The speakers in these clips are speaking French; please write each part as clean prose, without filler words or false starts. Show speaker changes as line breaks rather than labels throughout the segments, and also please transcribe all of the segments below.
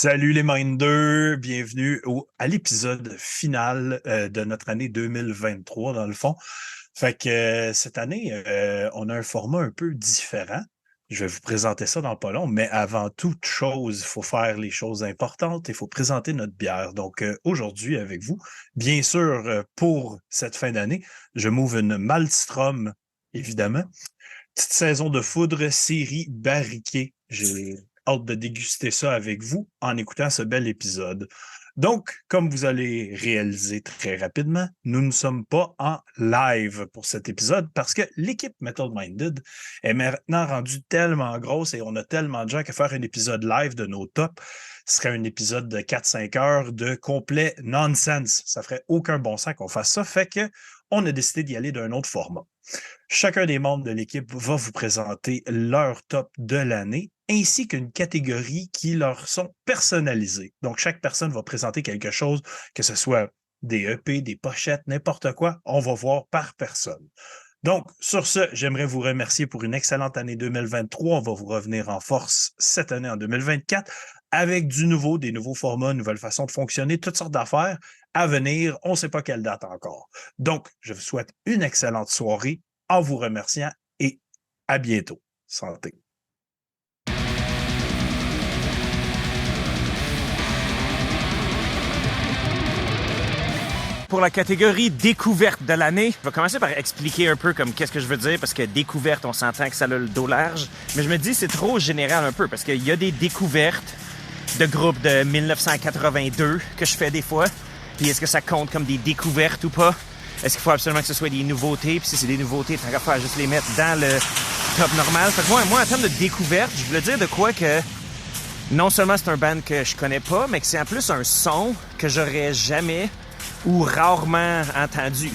Salut les Minders, bienvenue à l'épisode final de notre année 2023 dans le fond. Fait que cette année, on a un format un peu différent. Je vais vous présenter ça dans pas long, mais avant toute chose, il faut faire les choses importantes, il faut présenter notre bière. Donc aujourd'hui avec vous, bien sûr, pour cette fin d'année, je m'ouvre une Malmstrom, évidemment. Petite saison de foudre, série barriquée. J'ai hâte de déguster ça avec vous en écoutant ce bel épisode. Donc, comme vous allez réaliser très rapidement, nous ne sommes pas en live pour cet épisode parce que l'équipe Metal Minded est maintenant rendue tellement grosse et on a tellement de gens qu'à faire un épisode live de nos tops, ce serait un épisode de 4-5 heures de complet nonsense. Ça ferait aucun bon sens qu'on fasse ça. Fait que on a décidé d'y aller d'un autre format. Chacun des membres de l'équipe va vous présenter leur top de l'année, ainsi qu'une catégorie qui leur sont personnalisées. Donc, chaque personne va présenter quelque chose, que ce soit des EP, des pochettes, n'importe quoi, on va voir par personne. Donc, sur ce, j'aimerais vous remercier pour une excellente année 2023. On va vous revenir en force cette année en 2024 avec du nouveau, des nouveaux formats, nouvelles façons de fonctionner, toutes sortes d'affaires à venir. On ne sait pas quelle date encore. Donc, je vous souhaite une excellente soirée en vous remerciant et à bientôt. Santé.
Pour la catégorie découverte de l'année, je vais commencer par expliquer un peu comme qu'est-ce que je veux dire, parce que découverte, on s'entend que ça a le dos large, mais je me dis c'est trop général un peu, parce qu'il y a des découvertes de groupes de 1982 que je fais des fois, puis est-ce que ça compte comme des découvertes ou pas? Est-ce qu'il faut absolument que ce soit des nouveautés? Puis si c'est des nouveautés, tant qu'à faire juste les mettre dans le top normal. Fait que moi, en termes de découverte, je voulais dire de quoi que non seulement c'est un band que je connais pas, mais que c'est en plus un son que j'aurais jamais ou rarement entendu.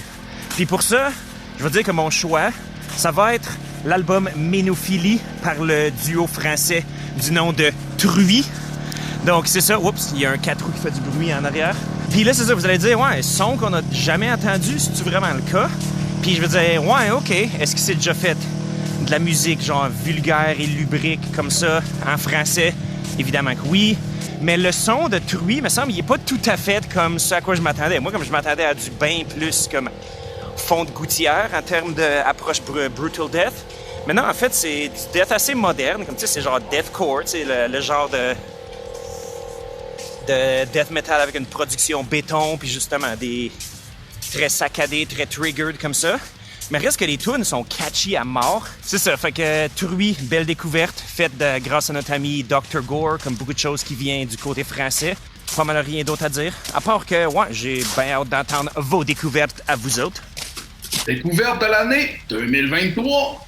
Puis pour ça, je veux dire que mon choix, ça va être l'album Ménophilie par le duo français du nom de Truie. Donc c'est ça, oups, il y a un 4 roues qui fait du bruit en arrière. Puis là, c'est ça, vous allez dire, ouais, un son qu'on n'a jamais entendu, c'est-tu vraiment le cas? Puis je veux dire, ouais, OK, est-ce que c'est déjà fait de la musique genre vulgaire et lubrique comme ça en français? Évidemment que oui. Mais le son de Truie, me semble, il est pas tout à fait comme ce à quoi je m'attendais. Moi, comme je m'attendais à du bien plus comme fond de gouttière en termes d'approche brutal death. Mais non, en fait, c'est du death assez moderne. Comme tu sais, c'est genre deathcore, tu sais, le genre de death metal avec une production béton, puis justement des très saccadés, très triggered comme ça. Mais reste que les tunes sont catchy à mort. C'est ça, fait que Truie, belle découverte, faite grâce à notre ami Dr. Gore, comme beaucoup de choses qui viennent du côté français. Pas mal rien d'autre à dire. À part que, ouais, j'ai bien hâte d'entendre vos découvertes à vous autres.
Découverte de l'année 2023.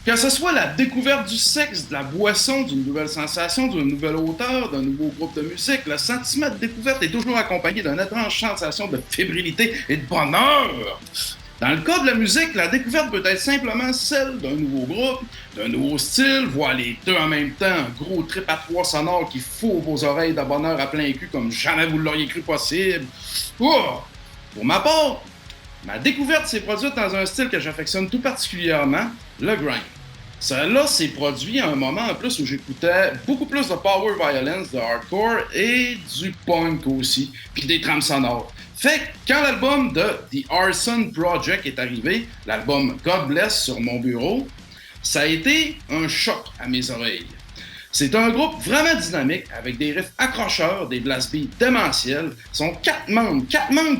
Que ce soit la découverte du sexe, de la boisson, d'une nouvelle sensation, d'un nouvel auteur, d'un nouveau groupe de musique, le sentiment de découverte est toujours accompagné d'une étrange sensation de fébrilité et de bonheur. Dans le cas de la musique, la découverte peut être simplement celle d'un nouveau groupe, d'un nouveau style, voire les deux en même temps, un gros trip à trois sonore qui fourre vos oreilles de bonheur à plein cul comme jamais vous l'auriez cru possible. Oh! Pour ma part, ma découverte s'est produite dans un style que j'affectionne tout particulièrement, le grind. Cela s'est produit à un moment en plus où j'écoutais beaucoup plus de power violence, de hardcore et du punk aussi, puis des trames sonores. Fait que quand l'album de The Arson Project est arrivé, l'album God Bless sur mon bureau, ça a été un choc à mes oreilles. C'est un groupe vraiment dynamique, avec des riffs accrocheurs, des blast beats démentiels. Ce sont quatre membres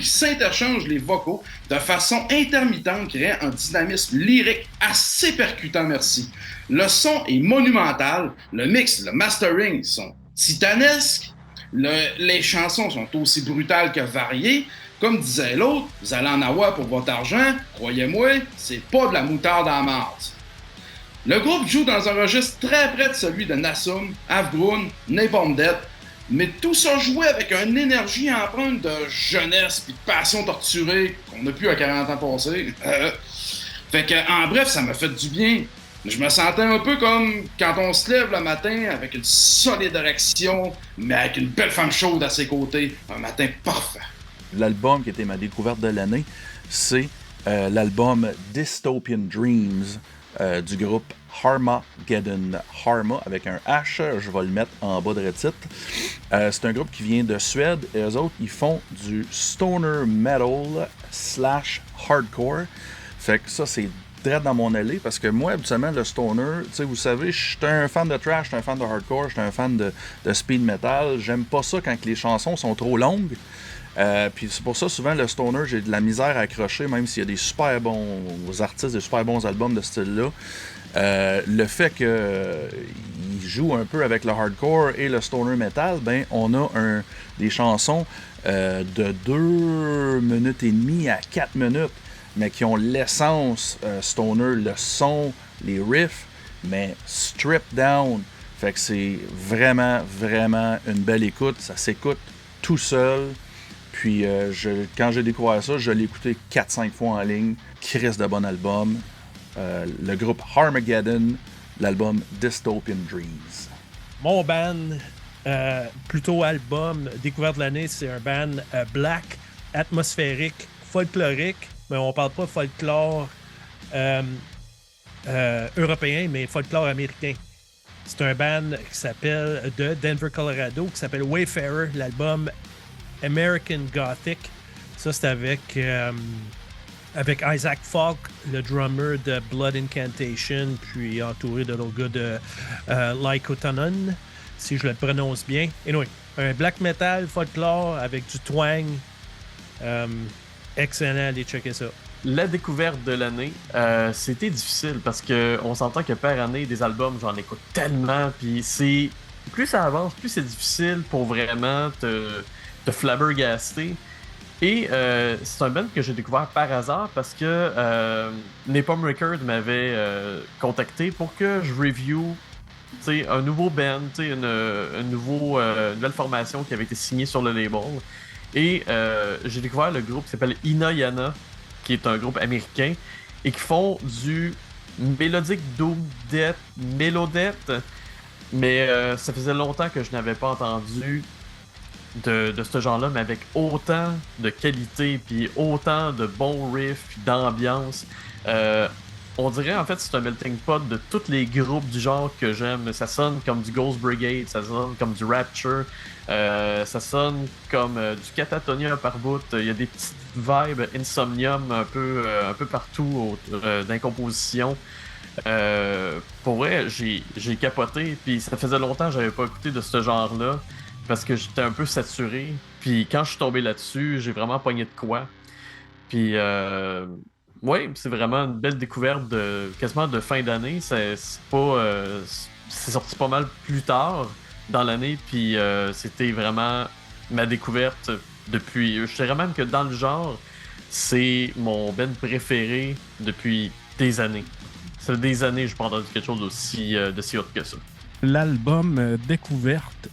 qui s'interchangent les vocaux de façon intermittente, créant un dynamisme lyrique assez percutant, merci. Le son est monumental, le mix, le mastering sont titanesques, les chansons sont aussi brutales que variées. Comme disait l'autre, vous allez en avoir pour votre argent, croyez-moi, c'est pas de la moutarde en marde. Le groupe joue dans un registre très près de celui de Nasum, Avgrun, Napalm Death, mais tout ça joué avec une énergie empreinte de jeunesse et de passion torturée qu'on n'a plus à 40 ans passés. Fait que, en bref, ça m'a fait du bien. Je me sentais un peu comme quand on se lève le matin avec une solide érection, mais avec une belle femme chaude à ses côtés. Un matin parfait.
L'album qui était ma découverte de l'année, c'est l'album Dystopian Dreams du groupe Harmageddon. Harma avec un H, je vais le mettre en bas de le titre. C'est un groupe qui vient de Suède et eux autres, ils font du stoner metal / hardcore. Fait que ça, c'est direct dans mon allée parce que moi, habituellement, le stoner, tu sais, vous savez, je suis un fan de thrash, je suis un fan de hardcore, je suis un fan de speed metal. J'aime pas ça quand les chansons sont trop longues. Puis c'est pour ça, souvent, le stoner, j'ai de la misère à accrocher, même s'il y a des super bons artistes, des super bons albums de ce style-là. Le fait qu'il joue un peu avec le hardcore et le stoner metal, ben on a des chansons de 2 minutes et demie à 4 minutes, mais qui ont l'essence stoner, le son, les riffs, mais stripped down. Fait que c'est vraiment, vraiment une belle écoute. Ça s'écoute tout seul. Puis quand j'ai découvert ça, je l'ai écouté 4-5 fois en ligne. Christ de bon album. Le groupe Harmageddon, l'album Dystopian Dreams.
Mon band, plutôt album, découverte de l'année, c'est un band black, atmosphérique, folklorique, mais on parle pas folklore européen, mais folklore américain. C'est un band qui s'appelle de Denver, Colorado, qui s'appelle Wayfarer, l'album American Gothic. Ça, c'est avec Isaac Falk, le drummer de Blood Incantation, puis entouré de l'autre gars de Lycotonon, si je le prononce bien. Anyway, un black metal folklore avec du twang. Excellent, allez checker ça.
La découverte de l'année, c'était difficile parce que on s'entend que par année, des albums, j'en écoute tellement, puis c'est... Plus ça avance, plus c'est difficile pour vraiment te flabbergaster. Et c'est un band que j'ai découvert par hasard parce que Napalm Records m'avait contacté pour que je review un nouveau band, une nouvelle formation qui avait été signée sur le label. Et j'ai découvert le groupe qui s'appelle Inayana, qui est un groupe américain, et qui font du mélodique doom death, mélodette, mais ça faisait longtemps que je n'avais pas entendu de ce genre-là, mais avec autant de qualité, puis autant de bons riffs, puis d'ambiance. On dirait en fait c'est un melting pot de tous les groupes du genre que j'aime. Ça sonne comme du Ghost Brigade, ça sonne comme du Rapture, ça sonne comme du Catatonia par bout. Il y a des petites vibes Insomnium un peu partout dans les compositions. Pour vrai, j'ai capoté, puis ça faisait longtemps que j'avais pas écouté de ce genre-là parce que j'étais un peu saturé. Puis quand je suis tombé là-dessus, j'ai vraiment pogné de quoi. Puis ouais, c'est vraiment une belle découverte quasiment de fin d'année. C'est sorti pas mal plus tard dans l'année, puis c'était vraiment ma découverte depuis. Je dirais même que dans le genre, c'est mon band préféré depuis des années. Ça fait des années que je n'ai pas entendu quelque chose d'aussi hot que ça.
L'album découverte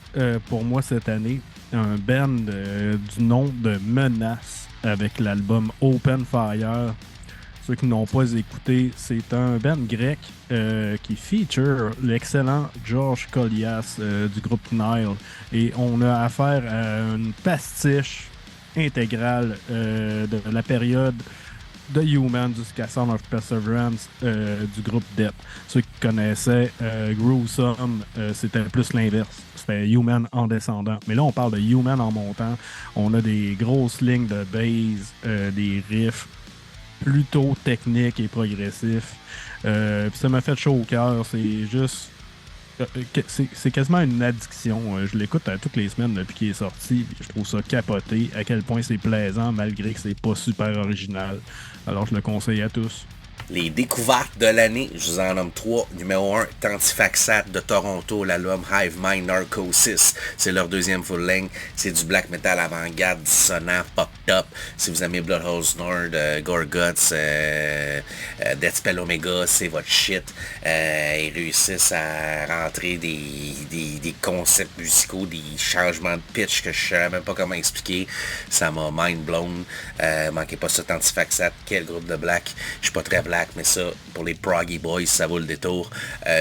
pour moi cette année, un band du nom de Menace avec l'album Open Fire. Ceux qui n'ont pas écouté, c'est un band grec qui feature l'excellent George Kolias du groupe Nile. Et on a affaire à une pastiche intégrale de la période de Human jusqu'à Son of Perseverance du groupe Death. Ceux qui connaissaient Gruesome, c'était plus l'inverse. C'était Human en descendant. Mais là, on parle de Human en montant. On a des grosses lignes de bass, des riffs plutôt techniques et progressifs. Puis ça m'a fait chaud au cœur. C'est juste... C'est quasiment une addiction. Je l'écoute toutes les semaines depuis qu'il est sorti. Je trouve ça capoté. À quel point c'est plaisant malgré que c'est pas super original. Alors je le conseille à tous.
Les découvertes de l'année, je vous en nomme 3. Numéro 1, Tantifaxat de Toronto, l'album Hive Mind Narcosis. C'est leur deuxième full-length. C'est du black metal avant-garde, dissonant, fucked up. Si vous aimez Bloodhouse Nord, Gore Guts, Deathspell Omega, c'est votre shit. Ils réussissent à rentrer des concepts musicaux, des changements de pitch que je ne savais même pas comment expliquer. Ça m'a mind blown. Manquez pas ça, Tantifaxat. Quel groupe de black. Je suis pas très black. Black, mais ça, pour les Proggy Boys, ça vaut le détour.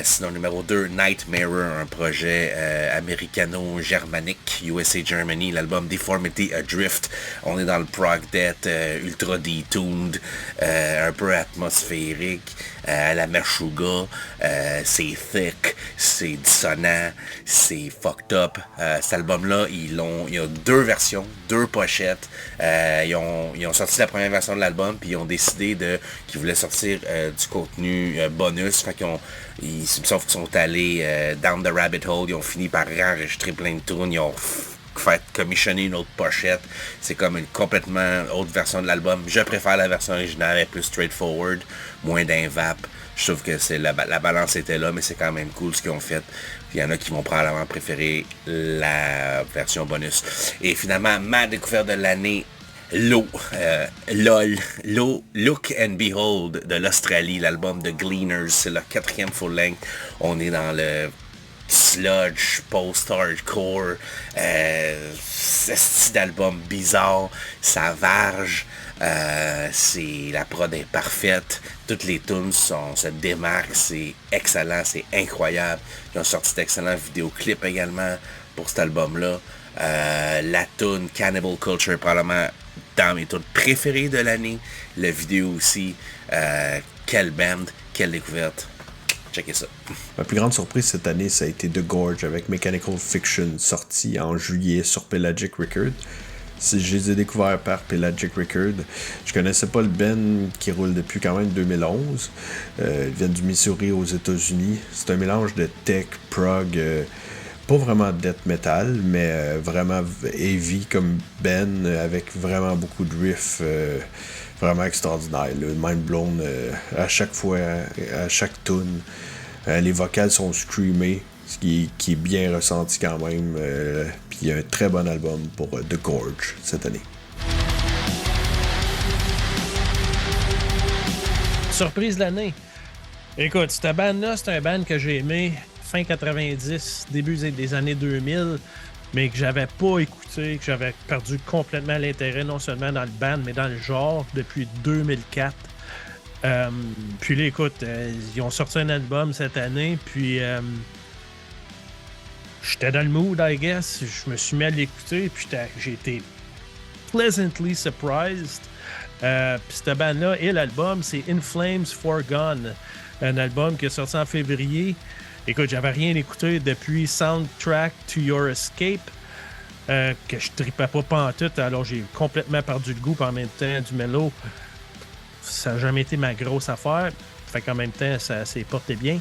Sinon, numéro 2, Night Mirror, un projet américano-germanique, USA Germany, l'album Deformity Adrift. On est dans le prog death, ultra detuned, un peu atmosphérique, à la Meshuggah. C'est thick, c'est dissonant, c'est fucked up. Cet album-là, il y a 2 versions, 2 pochettes. Ils ont sorti la première version de l'album, puis ils ont décidé qu'ils voulaient sortir du contenu bonus. Fait sauf qu'ils sont allés down the rabbit hole, ils ont fini par enregistrer plein de tunes, ils ont fait commissionner une autre pochette. C'est comme une complètement autre version de l'album. Je préfère la version originale, elle est plus straightforward, moins d'invap. Je trouve que la balance était là, mais c'est quand même cool ce qu'ils ont fait. Il y en a qui vont probablement préférer la version bonus. Et finalement, ma découverte de l'année, Look and Behold de l'Australie, l'album de Gleaners. C'est leur 4e full-length. On est dans le sludge, post-hardcore, ce style d'album bizarre, savage. La prod est parfaite, toutes les tunes se démarquent, c'est excellent, c'est incroyable. Ils ont sorti d'excellents vidéoclips également pour cet album-là. La tune Cannibal Culture, probablement dans mes tunes préférées de l'année. La vidéo aussi, quelle band, quelle découverte. Checkez ça.
Ma plus grande surprise cette année, ça a été The Gorge avec Mechanical Fiction, sorti en juillet sur Pelagic Records. Je les ai découverts par Pelagic Records. Je connaissais pas le band qui roule depuis quand même 2011. Ils viennent du Missouri aux États-Unis. C'est un mélange de tech, prog, pas vraiment death metal, mais vraiment heavy comme band, avec vraiment beaucoup de riffs vraiment extraordinaires. Mind blown à chaque fois, à chaque tune. Les vocales sont screamées, ce qui est bien ressenti quand même. Puis il y a un très bon album pour The Gorge cette année.
Surprise de l'année. Écoute, cette band-là, c'est un band que j'ai aimé fin 90, début des années 2000, mais que j'avais pas écouté, que j'avais perdu complètement l'intérêt, non seulement dans le band, mais dans le genre depuis 2004. Puis là, écoute, ils ont sorti un album cette année, puis j'étais dans le mood, I guess. Je me suis mis à l'écouter, puis j'ai été pleasantly surprised. Puis cette band-là, et l'album, c'est In Flames For Gone, un album qui est sorti en février. Écoute, j'avais rien écouté depuis Soundtrack to Your Escape, que je tripais pas pantoute, alors j'ai complètement perdu le goût, puis en même temps, du mellow, ça n'a jamais été ma grosse affaire. Fait qu'en même temps, ça s'est porté bien.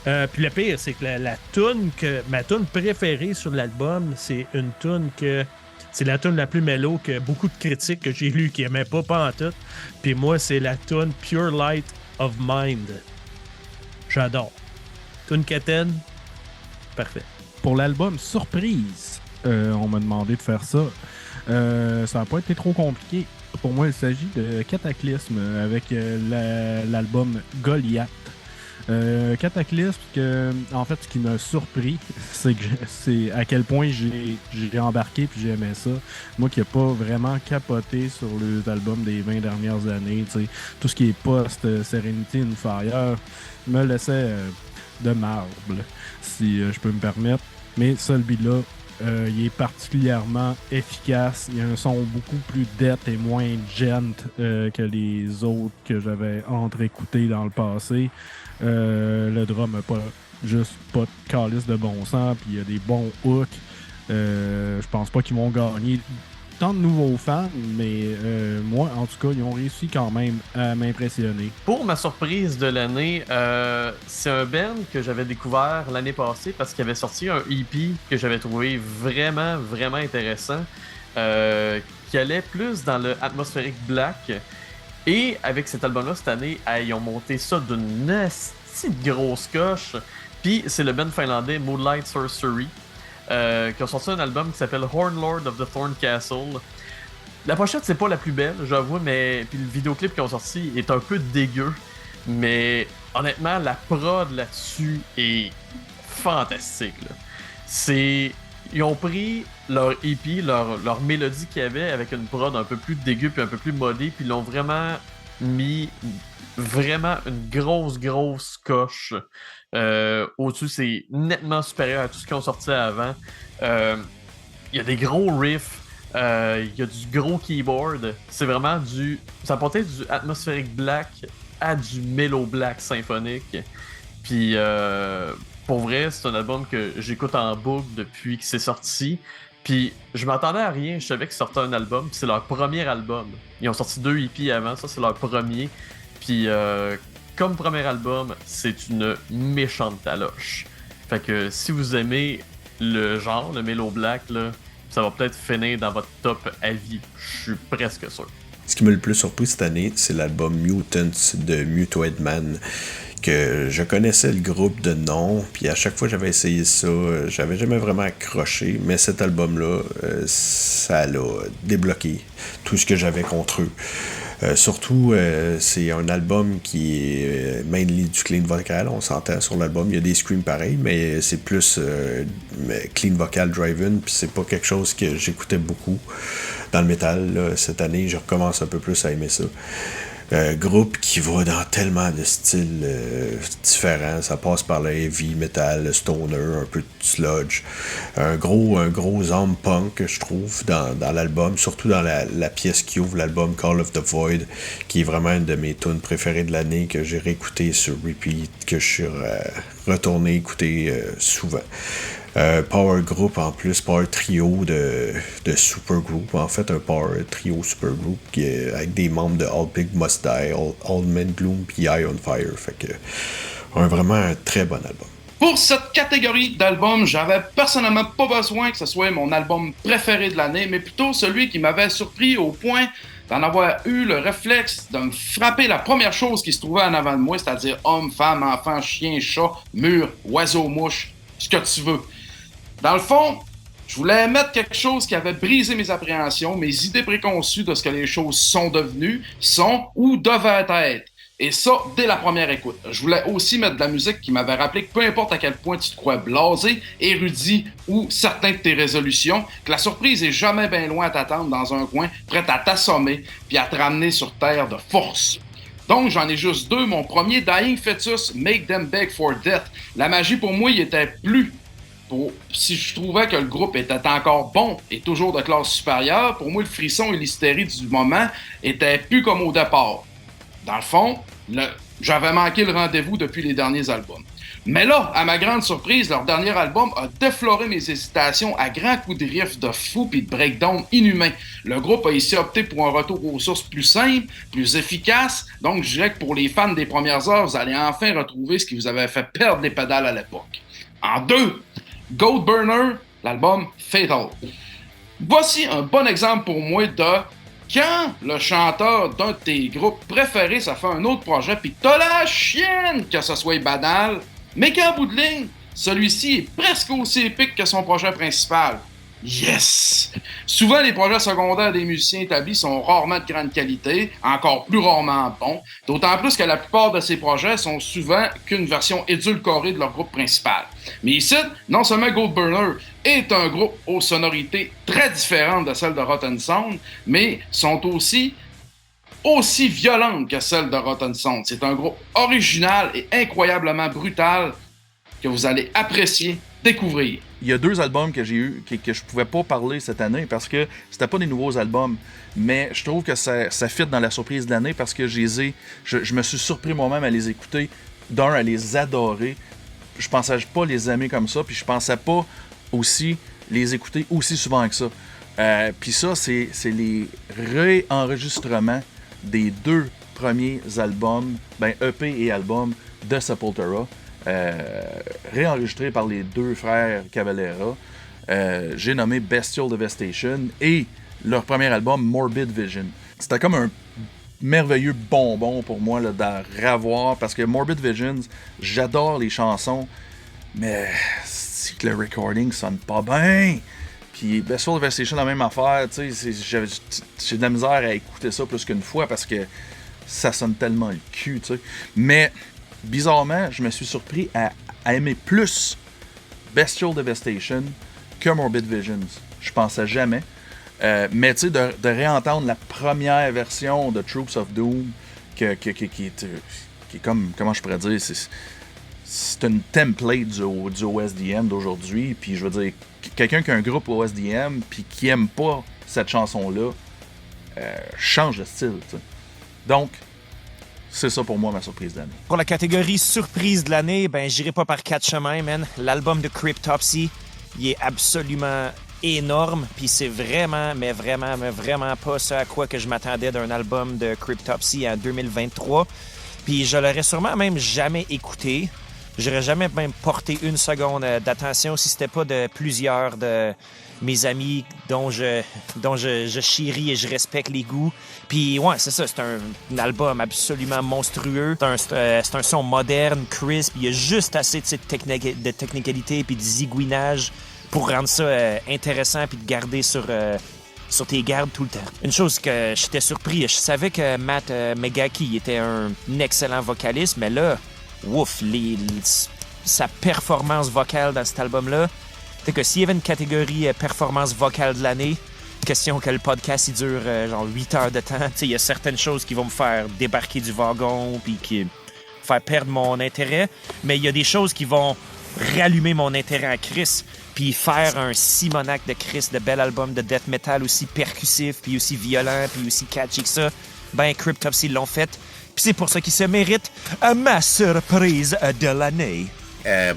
Puis le pire, c'est que ma tune préférée sur l'album, c'est une tune que... C'est la tune la plus mellow que beaucoup de critiques que j'ai lues qui n'aimaient pas pantoute. Puis moi, c'est la tune Pure Light of Mind. J'adore. Tune quétaine, parfait.
Pour l'album Surprise, on m'a demandé de faire ça. Ça n'a pas été trop compliqué. Pour moi, il s'agit de Cataclysme avec l'album Goliath. Cataclysme, en fait, ce qui m'a surpris, c'est à quel point j'ai embarqué puis j'aimais ça. Moi qui n'ai pas vraiment capoté sur les albums des 20 dernières années, tout ce qui est post-Serenity and Fire me laissait de marbre, si je peux me permettre. Mais celui-là, il est particulièrement efficace. Il y a un son beaucoup plus death et moins gent que les autres que j'avais entre-écoutés dans le passé. Le drum n'a pas de calice de bon sens, puis il y a des bons hooks. Je pense pas qu'ils vont gagner tant de nouveaux fans, mais moi, en tout cas, ils ont réussi quand même à m'impressionner.
Pour ma surprise de l'année, c'est un band que j'avais découvert l'année passée parce qu'il avait sorti un EP que j'avais trouvé vraiment, vraiment intéressant, qui allait plus dans le atmosphérique black. Et avec cet album-là, cette année, ils ont monté ça d'une petite grosse coche. Puis c'est le band finlandais Moonlight Sorcery, qui ont sorti un album qui s'appelle Hornlord of the Thorn Castle. La pochette, c'est pas la plus belle, j'avoue, mais puis le vidéoclip qu'ils ont sorti est un peu dégueu. Mais honnêtement, la prod là-dessus est fantastique, là. Ils ont pris leur EP, leur mélodie qu'il y avait avec une prod un peu plus dégueu puis un peu plus modée, puis ils l'ont vraiment mis vraiment une grosse coche au-dessus. C'est nettement supérieur à tout ce qu'ils ont sorti avant. Il y a des gros riffs, il y a du gros keyboard. C'est vraiment ça portait du atmosphérique black à du mellow black symphonique. Puis pour vrai, c'est un album que j'écoute en boucle depuis que c'est sorti. Puis je m'attendais à rien, je savais qu'ils sortaient un album, puis c'est leur premier album. Ils ont sorti 2 EP avant, ça c'est leur premier. Puis comme premier album, c'est une méchante taloche. Fait que si vous aimez le genre, le mellow black, là, ça va peut-être finir dans votre top à vie. Je suis presque sûr.
Ce qui m'a le plus surpris cette année, c'est l'album Mutants de Mutoid Man. Que je connaissais le groupe de nom, puis à chaque fois que j'avais essayé ça, j'avais jamais vraiment accroché, mais cet album-là, ça l'a débloqué tout ce que j'avais contre eux. Surtout, c'est un album qui est mainly du clean vocal, on s'entend sur l'album, il y a des screams pareils, mais c'est plus clean vocal driven, puis c'est pas quelque chose que j'écoutais beaucoup dans le métal. Là, cette année, je recommence un peu plus à aimer ça. Groupe qui va dans tellement de styles différents. Ça passe par le heavy metal, le stoner, un peu de sludge. Un gros homme punk, je trouve, dans l'album. Surtout dans la pièce qui ouvre l'album Call of the Void, qui est vraiment une de mes tunes préférées de l'année, que j'ai réécouté sur repeat, que je suis retourné écouter souvent. Power group en plus, power trio de super group, en fait un power trio super group qui est avec des membres de All Pig Must Die, All Men Gloom puis Eye on Fire, fait que vraiment un très bon album.
Pour cette catégorie d'albums, j'avais personnellement pas besoin que ce soit mon album préféré de l'année, mais plutôt celui qui m'avait surpris au point d'en avoir eu le réflexe de me frapper la première chose qui se trouvait en avant de moi, c'est-à-dire homme, femme, enfant, chien, chat, mur, oiseau, mouche, ce que tu veux. Dans le fond, je voulais mettre quelque chose qui avait brisé mes appréhensions, mes idées préconçues de ce que les choses sont devenues, sont ou devaient être. Et ça, dès la première écoute. Je voulais aussi mettre de la musique qui m'avait rappelé que peu importe à quel point tu te crois blasé, érudit ou certain de tes résolutions, que la surprise est jamais bien loin à t'attendre dans un coin, prête à t'assommer puis à te ramener sur terre de force. Donc, j'en ai juste 2. Mon premier, Dying Fetus, Make Them Beg for Death. La magie, pour moi, il était plus... Si je trouvais que le groupe était encore bon et toujours de classe supérieure, pour moi, le frisson et l'hystérie du moment étaient plus comme au départ. Dans le fond, j'avais manqué le rendez-vous depuis les derniers albums. Mais là, à ma grande surprise, leur dernier album a défloré mes hésitations à grands coups de riff de fou et de breakdown inhumains. Le groupe a ici opté pour un retour aux sources plus simple, plus efficace. Donc, je dirais que pour les fans des premières heures, vous allez enfin retrouver ce qui vous avait fait perdre les pédales à l'époque. En 2, Goldburner, l'album Fatal. Voici un bon exemple pour moi de quand le chanteur d'un de tes groupes préférés, ça fait un autre projet, pis t'as la chienne que ce soit banal, mais qu'en bout de ligne, celui-ci est presque aussi épique que son projet principal. Yes! Souvent, les projets secondaires des musiciens établis sont rarement de grande qualité, encore plus rarement bons, d'autant plus que la plupart de ces projets sont souvent qu'une version édulcorée de leur groupe principal. Mais ici, non seulement Goldburner est un groupe aux sonorités très différentes de celles de Rotten Sound, mais sont aussi violentes que celles de Rotten Sound. C'est un groupe original et incroyablement brutal que vous allez apprécier, découvrir.
Il y a 2 albums que j'ai eu que je pouvais pas parler cette année parce que c'était pas des nouveaux albums, mais je trouve que ça fit dans la surprise de l'année parce que je me suis surpris moi-même à les écouter, à les adorer. Je pensais pas les aimer comme ça, puis je pensais pas aussi les écouter aussi souvent que ça. Puis ça, c'est les réenregistrements des 2 premiers albums, EP et albums de Sepultura. Réenregistré par les 2 frères Cavalera. J'ai nommé Bestial Devastation et leur premier album Morbid Vision. C'était comme un merveilleux bonbon pour moi là, d'en revoir parce que Morbid Visions, j'adore les chansons, mais c'est que le recording sonne pas bien. Puis Bestial Devastation, la même affaire, j'ai de la misère à écouter ça plus qu'une fois parce que ça sonne tellement le cul, tu sais. Mais bizarrement, je me suis surpris à aimer plus Bestial Devastation que Morbid Visions. Je pensais jamais. Mais tu sais, de réentendre la première version de Troops of Doom qui est comme, comment je pourrais dire, c'est une template du OSDM d'aujourd'hui. Puis je veux dire, quelqu'un qui a un groupe OSDM puis qui aime pas cette chanson-là, change de style. T'sais. Donc, c'est ça pour moi ma surprise de l'année.
Pour la catégorie surprise de l'année, ben j'irai pas par quatre chemins, man. L'album de Cryptopsy, il est absolument énorme, puis c'est vraiment pas ce à quoi que je m'attendais d'un album de Cryptopsy en 2023. Puis je l'aurais sûrement même jamais écouté. J'aurais jamais même porté une seconde d'attention si c'était pas de plusieurs de mes amis dont je chéris et je respecte les goûts. Puis ouais, c'est ça, c'est un album absolument monstrueux. C'est un son moderne, crisp. Il y a juste assez de technicalité puis de zigouinage pour rendre ça intéressant puis de garder sur tes gardes tout le temps. Une chose que j'étais surpris, je savais que Matt Megaki était un excellent vocaliste, mais là, ouf, sa performance vocale dans cet album-là, c'est que s'il y avait une catégorie performance vocale de l'année, question que le podcast il dure genre 8 heures de temps, il y a certaines choses qui vont me faire débarquer du wagon puis qui faire perdre mon intérêt, mais il y a des choses qui vont rallumer mon intérêt à Chris, puis faire un Simonac de Chris, de bel album de death metal aussi percussif, puis aussi violent, puis aussi catchy que ça, ben Cryptopsy l'ont fait, puis c'est pour ça qu'ils se méritent ma surprise de l'année.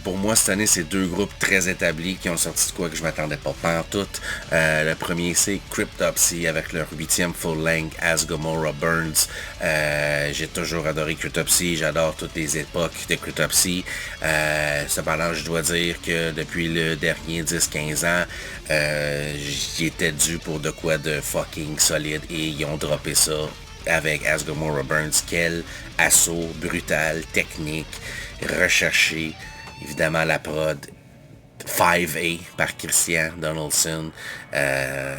Pour moi, cette année, c'est deux groupes très établis qui ont sorti de quoi que je m'attendais pas pantoute. Le premier, c'est Cryptopsy avec leur 8e full-length As Gomorrah Burns. J'ai toujours adoré Cryptopsy, j'adore toutes les époques de Cryptopsy. Cependant, je dois dire que depuis le dernier 10-15 ans, j'y étais dû pour de quoi de fucking solide et ils ont droppé ça avec As Gomorrah Burns. Quel assaut brutal, technique, recherché. Évidemment, la prod 5A par Christian Donaldson.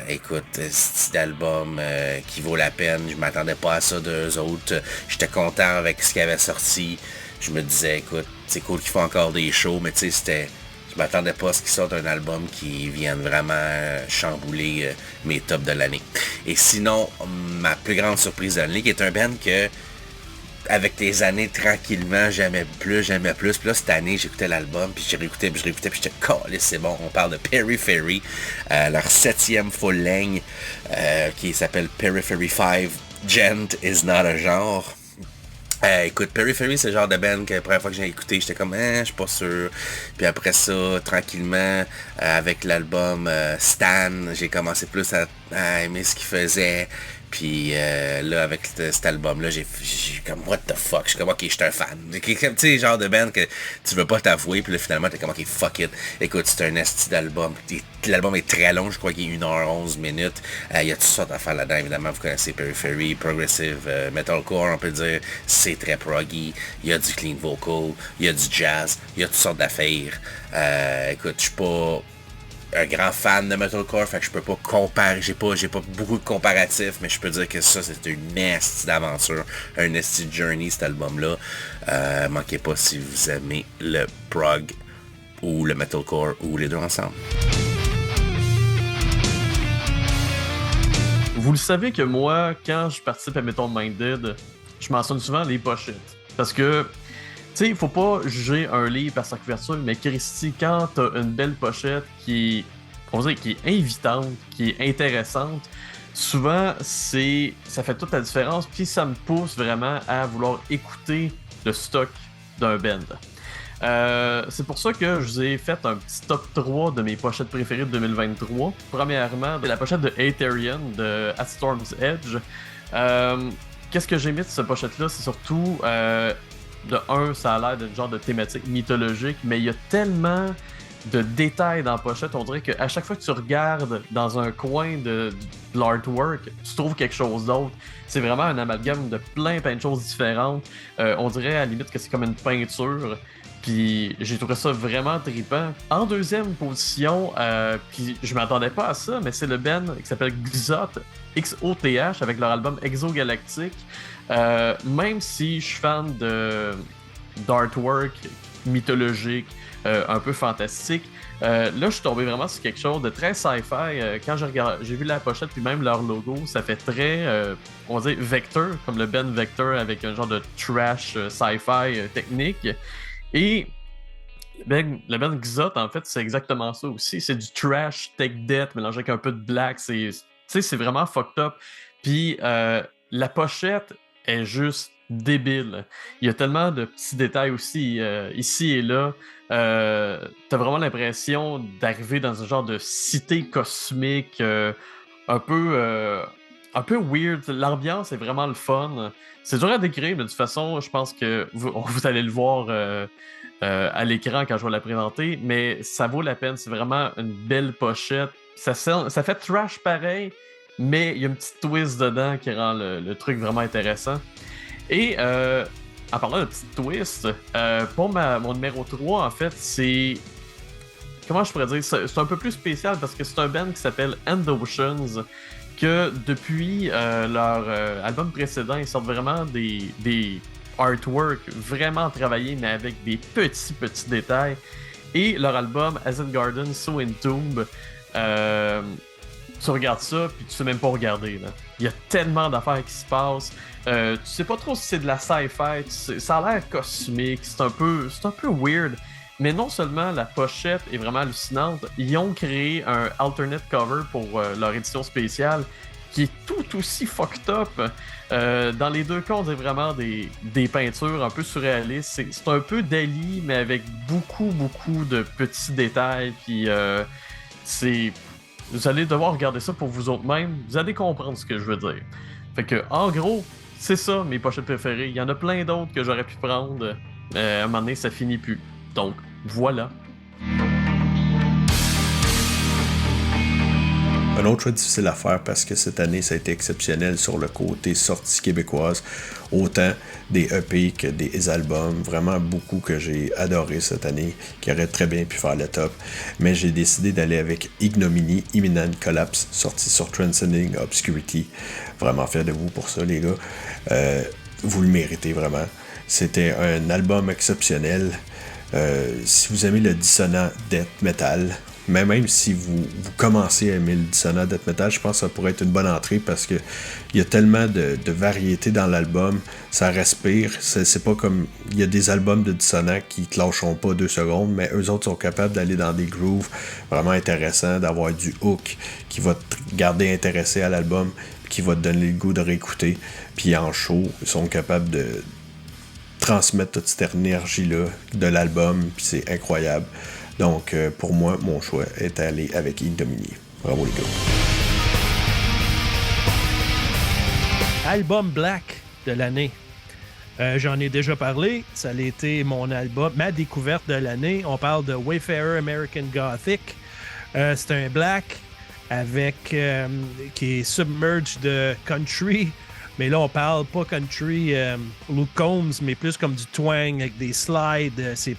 Écoute, c'est un album qui vaut la peine. Je m'attendais pas à ça d'eux autres. J'étais content avec ce qui avait sorti. Je me disais, écoute, c'est cool qu'ils font encore des shows, mais tu sais, je m'attendais pas à ce qu'ils sortent un album qui vienne vraiment chambouler mes tops de l'année. Et sinon, ma plus grande surprise de l'année, qui est un band que avec les années, tranquillement, j'aimais plus. Puis là, cette année, j'écoutais l'album, puis je réécoutais, puis j'étais calé, c'est bon. On parle de Periphery, leur 7e full-length, qui s'appelle Periphery 5, Gent is not a genre. Écoute, Periphery, c'est le genre de band que la première fois que j'ai écouté, j'étais comme, je suis pas sûr. Puis après ça, tranquillement, avec l'album Stan, j'ai commencé plus à aimer ce qu'il faisait. Puis là, avec cet album-là, j'ai comme, what the fuck? Je suis comme, ok, je suis un fan. Tu sais, genre de band que tu veux pas t'avouer, puis là, finalement, t'es comme, ok, fuck it. Écoute, c'est un esti d'album. L'album est très long, je crois qu'il est 1h11 minutes. Il y a toutes sortes d'affaires là-dedans, évidemment. Vous connaissez Periphery, Progressive, Metalcore, on peut dire. C'est très proggy. Il y a du clean vocal, il y a du jazz, il y a toutes sortes d'affaires. Écoute, je suis pas un grand fan de metalcore, fait que je peux pas comparer, j'ai pas beaucoup de comparatifs, mais je peux dire que ça, c'est une esti d'aventure, un esti journey, cet album-là. Manquez pas si vous aimez le prog ou le metalcore ou les deux ensemble.
Vous le savez que moi, quand je participe à Metal Minded, je mentionne souvent les pochettes. Parce que, tu sais, il faut pas juger un livre par sa couverture, mais Christy, quand t'as une belle pochette qui est invitante, qui est intéressante, souvent, ça fait toute la différence, puis ça me pousse vraiment à vouloir écouter le stock d'un band. C'est pour ça que je vous ai fait un petit top 3 de mes pochettes préférées de 2023. Premièrement, la pochette de Aetherian de At Storm's Edge. Qu'est-ce que j'ai mis de cette pochette-là? C'est surtout, de un, ça a l'air d'une genre de thématique mythologique, mais il y a tellement de détails dans la pochette, on dirait qu'à chaque fois que tu regardes dans un coin de l'artwork, tu trouves quelque chose d'autre. C'est vraiment un amalgame de plein de choses différentes. On dirait à la limite que c'est comme une peinture. Puis j'ai trouvé ça vraiment trippant. En deuxième position, puis je m'attendais pas à ça, mais c'est le band qui s'appelle Xoth, XOTH, avec leur album Exogalactic. Même si je suis fan d'artwork mythologique, un peu fantastique, Là, je suis tombé vraiment sur quelque chose de très sci-fi. Quand j'ai vu la pochette puis même leur logo, ça fait très, on va dire, Vector, comme le Ben Vector avec un genre de trash sci-fi technique. Et le Ben Xot, en fait, c'est exactement ça aussi. C'est du trash tech death mélangé avec un peu de black. C'est vraiment fucked up. Puis la pochette est juste débile. Il y a tellement de petits détails aussi ici et là. T'as vraiment l'impression d'arriver dans un genre de cité cosmique un peu weird. L'ambiance est vraiment le fun. C'est dur à décrire, mais de toute façon, je pense que vous allez le voir à l'écran quand je vais la présenter, mais ça vaut la peine. C'est vraiment une belle pochette. Ça fait trash pareil, mais il y a une petite twist dedans qui rend le truc vraiment intéressant. Et en parlant de petite twist, pour mon numéro 3, en fait, c'est... Comment je pourrais dire? C'est un peu plus spécial parce que c'est un band qui s'appelle Endoceans, que depuis leur album précédent, ils sortent vraiment des artwork vraiment travaillés, mais avec des petits détails. Et leur album Asgard So Entombed, tu regardes ça, puis tu sais même pas regarder. Là. Il y a tellement d'affaires qui se passent. Tu sais pas trop si c'est de la sci-fi. Ça a l'air cosmique. C'est un peu weird. Mais non seulement la pochette est vraiment hallucinante, ils ont créé un alternate cover pour leur édition spéciale qui est tout aussi fucked up. Dans les deux cas, on dirait vraiment des peintures un peu surréalistes. C'est un peu Dali, mais avec beaucoup de petits détails. Puis vous allez devoir regarder ça pour vous autres mêmes. Vous allez comprendre ce que je veux dire. Fait que, en gros, c'est ça mes pochettes préférées. Il y en a plein d'autres que j'aurais pu prendre. À un moment donné, ça finit plus. Donc, voilà.
Un autre choix difficile à faire parce que cette année, ça a été exceptionnel sur le côté sortie québécoise. Autant des EP que des albums. Vraiment beaucoup que j'ai adoré cette année, qui auraient très bien pu faire le top. Mais j'ai décidé d'aller avec Ignominy, Imminent Collapse, sorti sur Transcending Obscurity. Vraiment fier de vous pour ça, les gars. Vous le méritez vraiment. C'était un album exceptionnel. Si vous aimez le dissonant death metal, mais même si vous commencez à aimer le dissonant death metal, je pense que ça pourrait être une bonne entrée parce que il y a tellement de variété dans l'album, ça respire, c'est pas comme... Il y a des albums de dissonant qui te lâcheront pas 2 secondes, mais eux autres sont capables d'aller dans des grooves vraiment intéressants, d'avoir du hook qui va te garder intéressé à l'album, qui va te donner le goût de réécouter, puis en show, ils sont capables de transmettre toute cette énergie-là de l'album, puis c'est incroyable. Donc, pour moi, mon choix est allé avec Ignominy. Bravo les gars.
Album Black de l'année. J'en ai déjà parlé. Ça a été mon album, ma découverte de l'année. On parle de Wayfarer American Gothic. C'est un Black avec qui est submerged de country. Mais là, on parle pas country Luke Combs, mais plus comme du twang avec des slides. C'est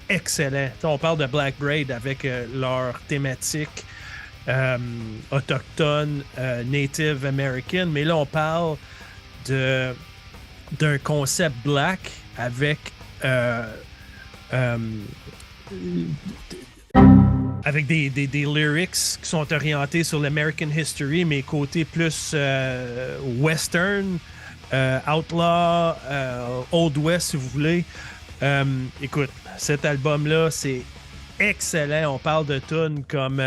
excellent. On parle de Black Braid avec leur thématique autochtone, Native American, mais là on parle d'un concept black avec des lyrics qui sont orientés sur l'American history, mais côté plus western, outlaw, old west si vous voulez. Écoute, cet album-là, c'est excellent. On parle de tunes comme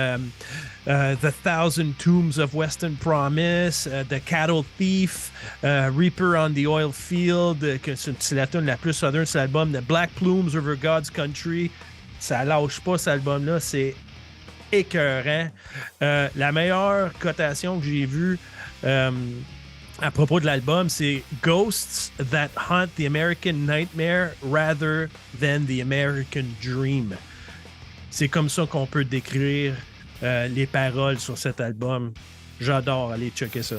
The Thousand Tombs of Western Promise, The Cattle Thief, Reaper on the Oil Field, que c'est la tune la plus southern de cet album, The Black Plumes Over God's Country. Ça lâche pas cet album-là, c'est écœurant. La meilleure cotation que j'ai vue à propos de l'album, c'est Ghosts that haunt the American nightmare rather than the American dream. C'est comme ça qu'on peut décrire les paroles sur cet album. J'adore aller checker ça.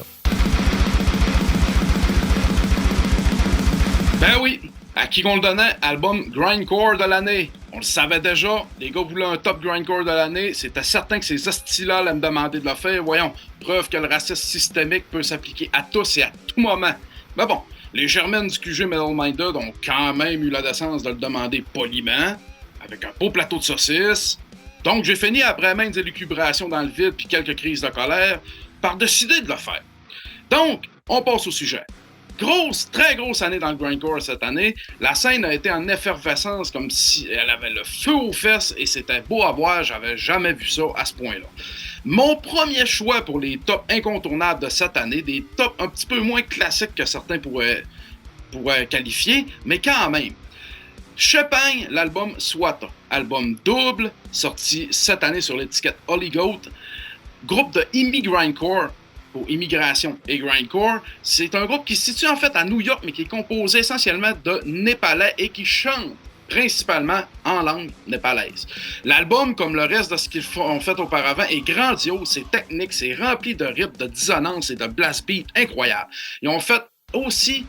Ben oui, à qui qu'on le donnait? Album Grindcore de l'année. On le savait déjà, les gars voulaient un top Grindcore de l'année. C'était certain que ces hosties-là allaient me demander de le faire. Voyons, preuve que le racisme systémique peut s'appliquer à tous et à tout moment. Mais bon, les Germaines du QG Metal Minded ont quand même eu la décence de le demander poliment, avec un beau plateau de saucisses. Donc, j'ai fini après maintes élucubrations dans le vide puis quelques crises de colère par décider de le faire. Donc, on passe au sujet. Très grosse année dans le grindcore cette année. La scène a été en effervescence comme si elle avait le feu aux fesses et c'était beau à voir. J'avais jamais vu ça à ce point-là. Mon premier choix pour les tops incontournables de cette année, des tops un petit peu moins classiques que certains pourraient qualifier, mais quand même. Champagne, l'album Swata, album double, sorti cette année sur l'étiquette Holy Goat, groupe de Grindcore, pour Immigration et Grindcore. C'est un groupe qui se situe en fait à New York, mais qui est composé essentiellement de Népalais et qui chante principalement en langue népalaise. L'album, comme le reste de ce qu'ils ont fait auparavant, est grandiose, c'est technique, c'est rempli de rips, de dissonances et de blast beats incroyables. Ils ont fait aussi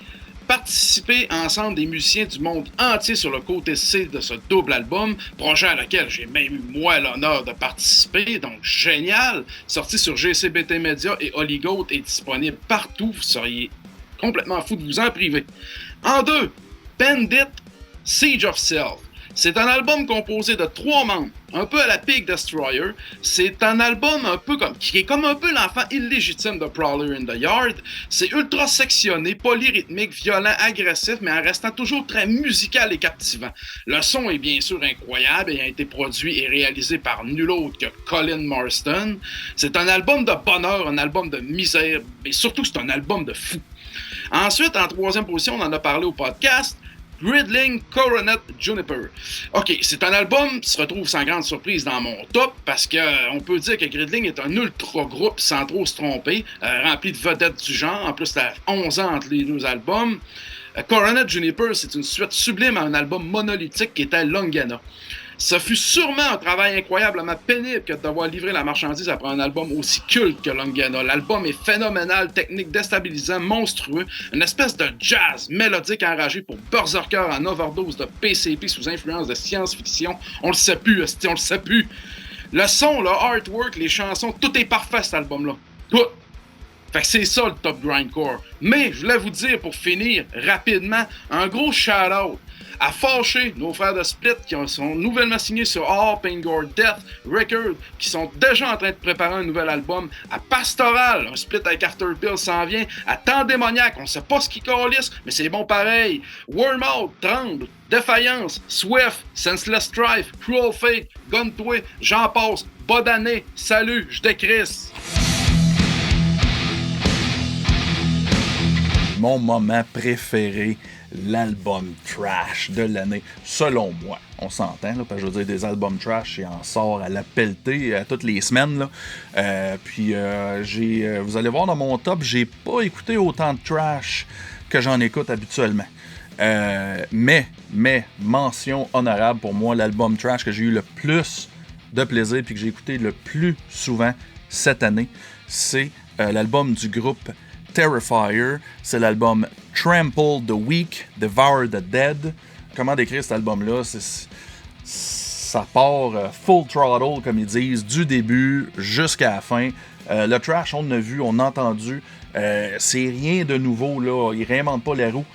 participer ensemble des musiciens du monde entier sur le côté C de ce double album, projet à lequel j'ai même eu moi l'honneur de participer, donc génial, sorti sur GCBT Media et Holy Goat est disponible partout, vous seriez complètement fou de vous en priver. En 2, Bandit, Siege of Self. C'est un album composé de 3 membres, un peu à la Pig Destroyer. C'est un album qui est comme un peu l'enfant illégitime de Prowler in the Yard. C'est ultra sectionné, polyrythmique, violent, agressif, mais en restant toujours très musical et captivant. Le son est bien sûr incroyable et a été produit et réalisé par nul autre que Colin Marston. C'est un album de bonheur, un album de misère, mais surtout c'est un album de fou. Ensuite, en 3e position, on en a parlé au podcast, Gridling Coronet Juniper. Ok, c'est un album qui se retrouve sans grande surprise dans mon top parce qu'on peut dire que Gridling est un ultra groupe sans trop se tromper, rempli de vedettes du genre. En plus, ça a 11 ans entre les 2 albums. Coronet Juniper, c'est une suite sublime à un album monolithique qui était Longana. Ce fut sûrement un travail incroyablement pénible que de devoir livrer la marchandise après un album aussi culte que Longana. L'album est phénoménal, technique déstabilisant, monstrueux, une espèce de jazz mélodique enragé pour berserker en overdose de PCP sous influence de science-fiction. On le sait plus, on le sait plus. Le son, le artwork, les chansons, tout est parfait cet album-là. Tout. Fait que c'est ça le top grindcore. Mais je voulais vous dire pour finir rapidement un gros shout-out à Fâché, nos frères de Split qui sont nouvellement signés sur All Pain Gore Death Records, qui sont déjà en train de préparer un nouvel album, à Pastoral, un split avec Afterpill s'en vient, à Tendémoniac, on sait pas ce qui calisse, mais c'est bon pareil, Wormhole, Tremble, Défaillance, Swift, Senseless Strife, Cruel Fate, Guntoy, j'en passe, bonne année, salut, je décrisse.
Mon moment préféré, l'album trash de l'année, selon moi. On s'entend, là, parce que je veux dire, des albums trash, il en sort à la pelletée toutes les semaines. Là. Vous allez voir dans mon top, j'ai pas écouté autant de trash que j'en écoute habituellement. Mais, mention honorable pour moi, l'album trash que j'ai eu le plus de plaisir puis que j'ai écouté le plus souvent cette année, c'est l'album du groupe Terrifier, c'est l'album Trample the Weak, Devour the Dead. Comment décrire cet album-là? Ça part full throttle, comme ils disent, du début jusqu'à la fin. Le trash, on a vu, on a entendu. C'est rien de nouveau, là. Ils réinventent pas la roue.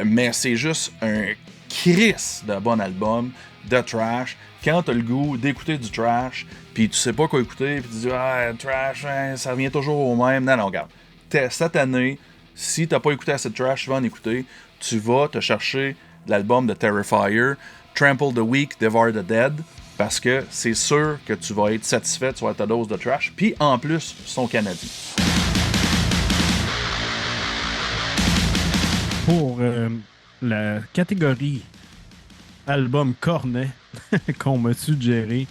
Mais c'est juste un crisse de bon album de trash. Quand t'as le goût d'écouter du trash, puis tu sais pas quoi écouter, puis tu dis « Ah, trash, ça revient toujours au même. » Non, regarde. Cette année, si t'as pas écouté assez de trash, tu vas en écouter. Tu vas te chercher l'album de Terrifier, Trample the Weak, Devour the Dead, parce que c'est sûr que tu vas être satisfait, tu vas être ta dose de trash. Puis en plus, ils sont canadiens.
Pour la catégorie album cornet qu'on m'a suggéré,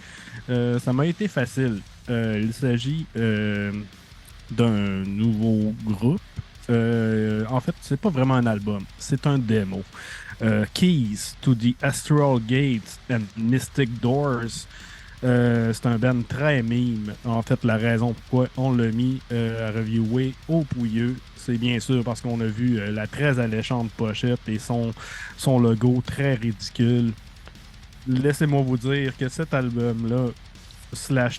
ça m'a été facile. Il s'agit d'un nouveau groupe. En fait, c'est pas vraiment un album, c'est un démo. Keys to the Astral Gates and Mystic Doors. C'est un band très meme. En fait, la raison pourquoi on l'a mis à reviewer au pouilleux, c'est bien sûr parce qu'on a vu la très alléchante pochette et son logo très ridicule. Laissez-moi vous dire que cet album-là,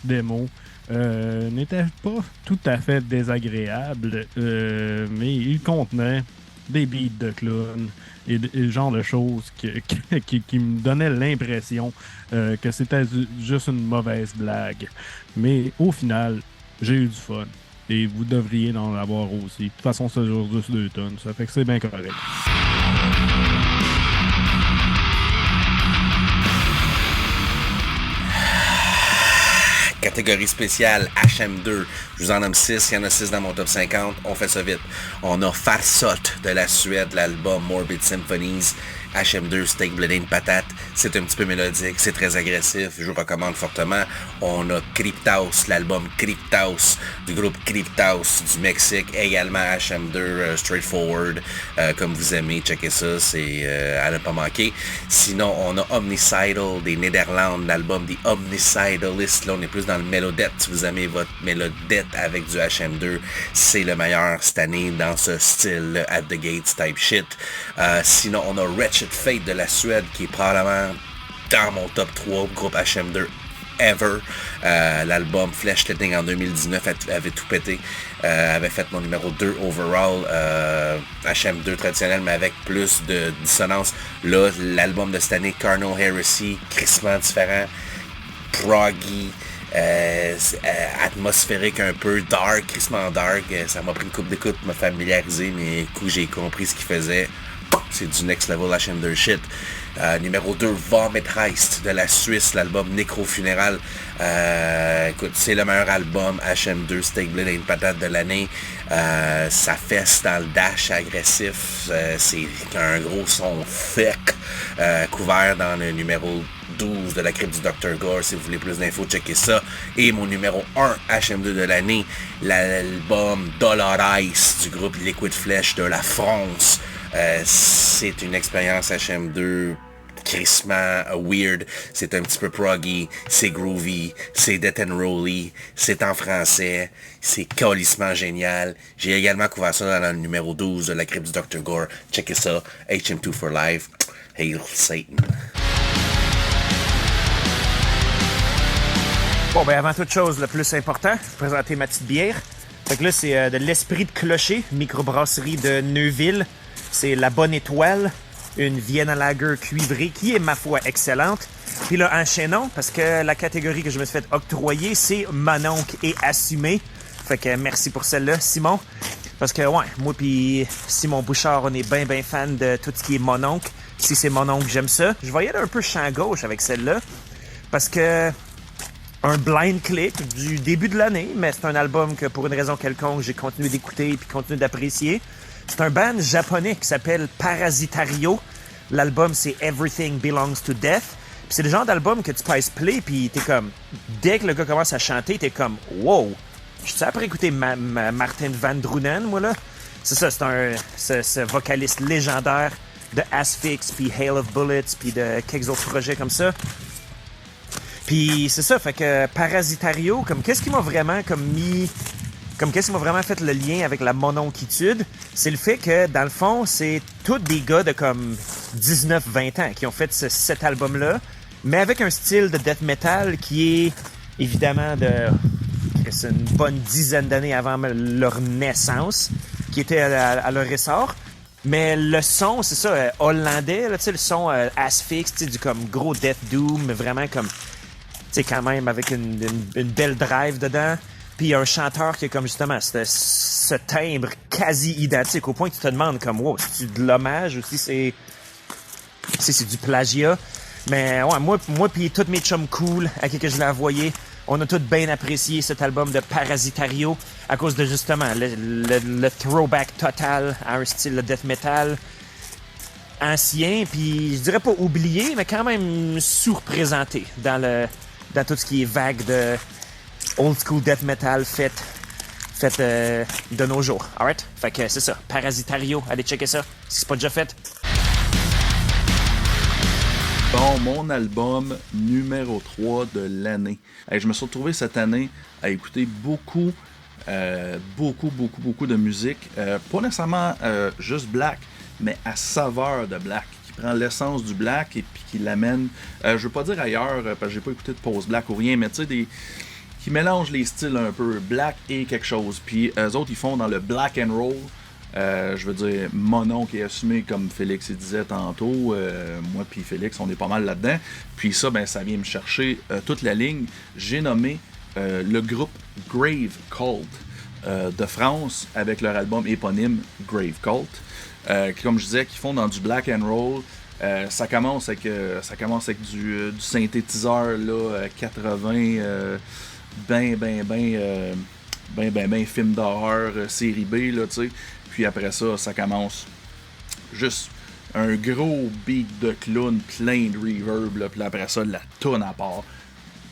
/ démo, n'était pas tout à fait désagréable, mais il contenait des beats de clown et le genre de choses qui me donnaient l'impression que c'était juste une mauvaise blague. Mais au final, j'ai eu du fun. Et vous devriez en avoir aussi. De toute façon, ça dure juste 2 tonnes. Ça fait que c'est bien correct.
Catégorie spéciale HM2. Je vous en nomme 6. Il y en a 6 dans mon top 50. On fait ça vite. On a Farsot de la Suède, l'album Morbid Symphonies. HM2, Steak, Blood and Patate. C'est un petit peu mélodique, c'est très agressif, je vous recommande fortement. On a Cryptaos, l'album Cryptaos du groupe Cryptaos du Mexique, également HM2, Straightforward, comme vous aimez, checkez ça, c'est à ne pas manquer. Sinon, on a Omnicidal des Néderlandes, l'album des Omnicidalists, là on est plus dans le Melodette, si vous aimez votre Melodette avec du HM2, c'est le meilleur cette année dans ce style At the Gates type shit. Sinon, on a Wretched Fate de la Suède qui est probablement dans mon top 3 groupe HM2 ever. L'album Fleshletting en 2019 avait tout pété. Avait fait mon numéro 2 overall. HM2 traditionnel mais avec plus de dissonance. Là, l'album de cette année, Carnal Heresy, crissement différent, proggy, atmosphérique un peu, dark, crissement dark. Ça m'a pris une couple d'écoute pour me familiariser, mais du coup j'ai compris ce qu'il faisait. C'est du next level HM2 shit. Numéro 2, Vomit Heist de la Suisse, l'album Nécrofunéral. Écoute, c'est le meilleur album HM2 Steak, Blood and Patate de l'année. Ça fesse dans le dash agressif. C'est un gros son fec couvert dans le numéro 12 de la crypte du Dr. Gore. Si vous voulez plus d'infos, checkez ça. Et mon numéro 1 HM2 de l'année, l'album Dollar Ice du groupe Liquid Flesh de la France. C'est une expérience HM2 crissement weird, c'est un petit peu proggy, c'est groovy, c'est death and rolly, c'est en français, c'est calissement génial. J'ai également couvert ça dans le numéro 12 de la crypte du Dr. Gore. Checkez ça, HM2 for Life. Hail Satan.
Bon, ben avant toute chose, le plus important, présenter ma petite bière. Fait que là, c'est de l'Esprit de Clocher, microbrasserie de Neuville. C'est la Bonne Étoile, une Vienna Lager cuivrée qui est, ma foi, excellente. Puis là, enchaînons, parce que la catégorie que je me suis fait octroyer, c'est Mononcle et Assumé. Fait que merci pour celle-là, Simon. Parce que, ouais, moi puis Simon Bouchard, on est bien fan de tout ce qui est Mononcle. Si c'est Mononcle, j'aime ça. Je vais y aller un peu champ gauche avec celle-là, parce que un blind click du début de l'année, mais c'est un album que, pour une raison quelconque, j'ai continué d'écouter puis continué d'apprécier. C'est un band japonais qui s'appelle Parasitario. L'album, c'est Everything Belongs to Death. Puis c'est le genre d'album que tu passes play, puis t'es comme... Dès que le gars commence à chanter, t'es comme « Wow! » Je sais après écouter Martin Van Drunen, moi, là. C'est ça, c'est ce vocaliste légendaire de Asphyx, puis Hail of Bullets, puis de quelques autres projets comme ça. Puis c'est ça, fait que Parasitario, comme qu'est-ce qui m'a vraiment qu'est-ce qui m'a vraiment fait le lien avec la mononquitude, c'est le fait que, dans le fond, c'est tous des gars de comme 19-20 ans qui ont fait cet album-là, mais avec un style de death metal qui est évidemment c'est une bonne dizaine d'années avant leur naissance, qui était à leur essor. Mais le son, c'est ça, hollandais, là, tu sais, le son Asphyx, tu sais, du comme gros death doom, mais vraiment comme, tu sais, quand même avec une belle drive dedans. Puis un chanteur qui a comme justement ce timbre quasi identique au point que tu te demandes comme wow, c'est de l'hommage ou si c'est du plagiat. Mais ouais, moi puis tous mes chums cool à qui que je l'ai envoyé, on a tous bien apprécié cet album de Parasitario à cause de justement le throwback total à un style de death metal ancien, puis je dirais pas oublié, mais quand même sous-représenté dans tout ce qui est vague de old school death metal fait de nos jours. Alright? Fait que c'est ça. Parasitario. Allez checker ça. Si c'est pas déjà fait.
Bon, mon album numéro 3 de l'année. Je me suis retrouvé cette année à écouter beaucoup de musique. Pas nécessairement juste black, mais à saveur de black. Qui prend l'essence du black et puis qui l'amène, je veux pas dire ailleurs, parce que j'ai pas écouté de post-black ou rien, mais tu sais, qui mélangent les styles un peu black et quelque chose. Puis eux autres, ils font dans le black and roll, Je veux dire, mon oncle est assumé, comme Félix il disait tantôt. Moi puis Félix, on est pas mal là-dedans. Puis ça, ben, ça vient me chercher toute la ligne. J'ai nommé le groupe Grave Cult de France avec leur album éponyme Grave Cult. Qui, comme je disais, qui font dans du black and roll. Ça commence avec du synthétiseur là, 80, ben film d'horreur, série B, là, tu sais. Puis après ça, ça commence juste un gros beat de clown plein de reverb, là. Puis après ça, la toune à part.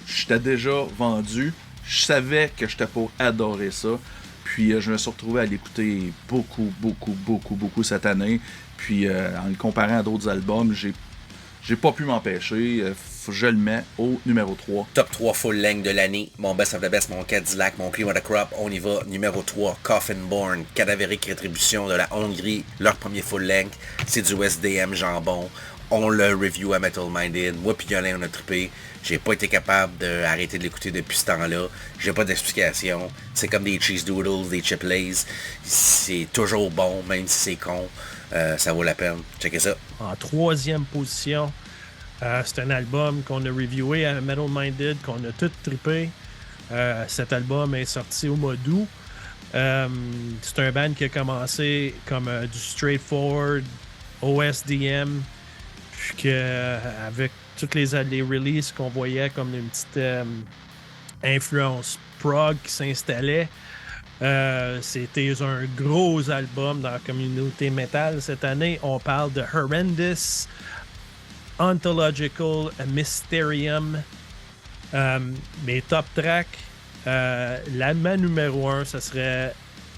J'étais déjà vendu. Je savais que j'étais pour adorer ça. Puis je me suis retrouvé à l'écouter beaucoup cette année. Puis en le comparant à d'autres albums, j'ai pas pu m'empêcher. Je le mets au numéro 3.
Top 3 full length de l'année. Mon best of the best, mon Cadillac, mon Cream of the Crop. On y va. Numéro 3, Coffin Born. Cadavérique Rétribution de la Hongrie. Leur premier full length. C'est du SDM jambon. On le review à Metal Minded. Moi puis Yolin, on a trippé. J'ai pas été capable d'arrêter de l'écouter depuis ce temps-là. J'ai pas d'explication. C'est comme des cheese doodles, des chip lays. C'est toujours bon, même si c'est con. Ça vaut la peine. Checkez ça.
En 3e position, c'est un album qu'on a reviewé à Metal Minded, qu'on a tout trippé. Cet album est sorti au mois d'août. C'est un band qui a commencé comme du straightforward, OSDM, puis avec toutes les releases qu'on voyait comme une petite influence prog qui s'installait. C'était un gros album dans la communauté metal cette année. On parle de Horrendous, Ontological Mysterium. Mes top tracks, ma numéro 1, ça serait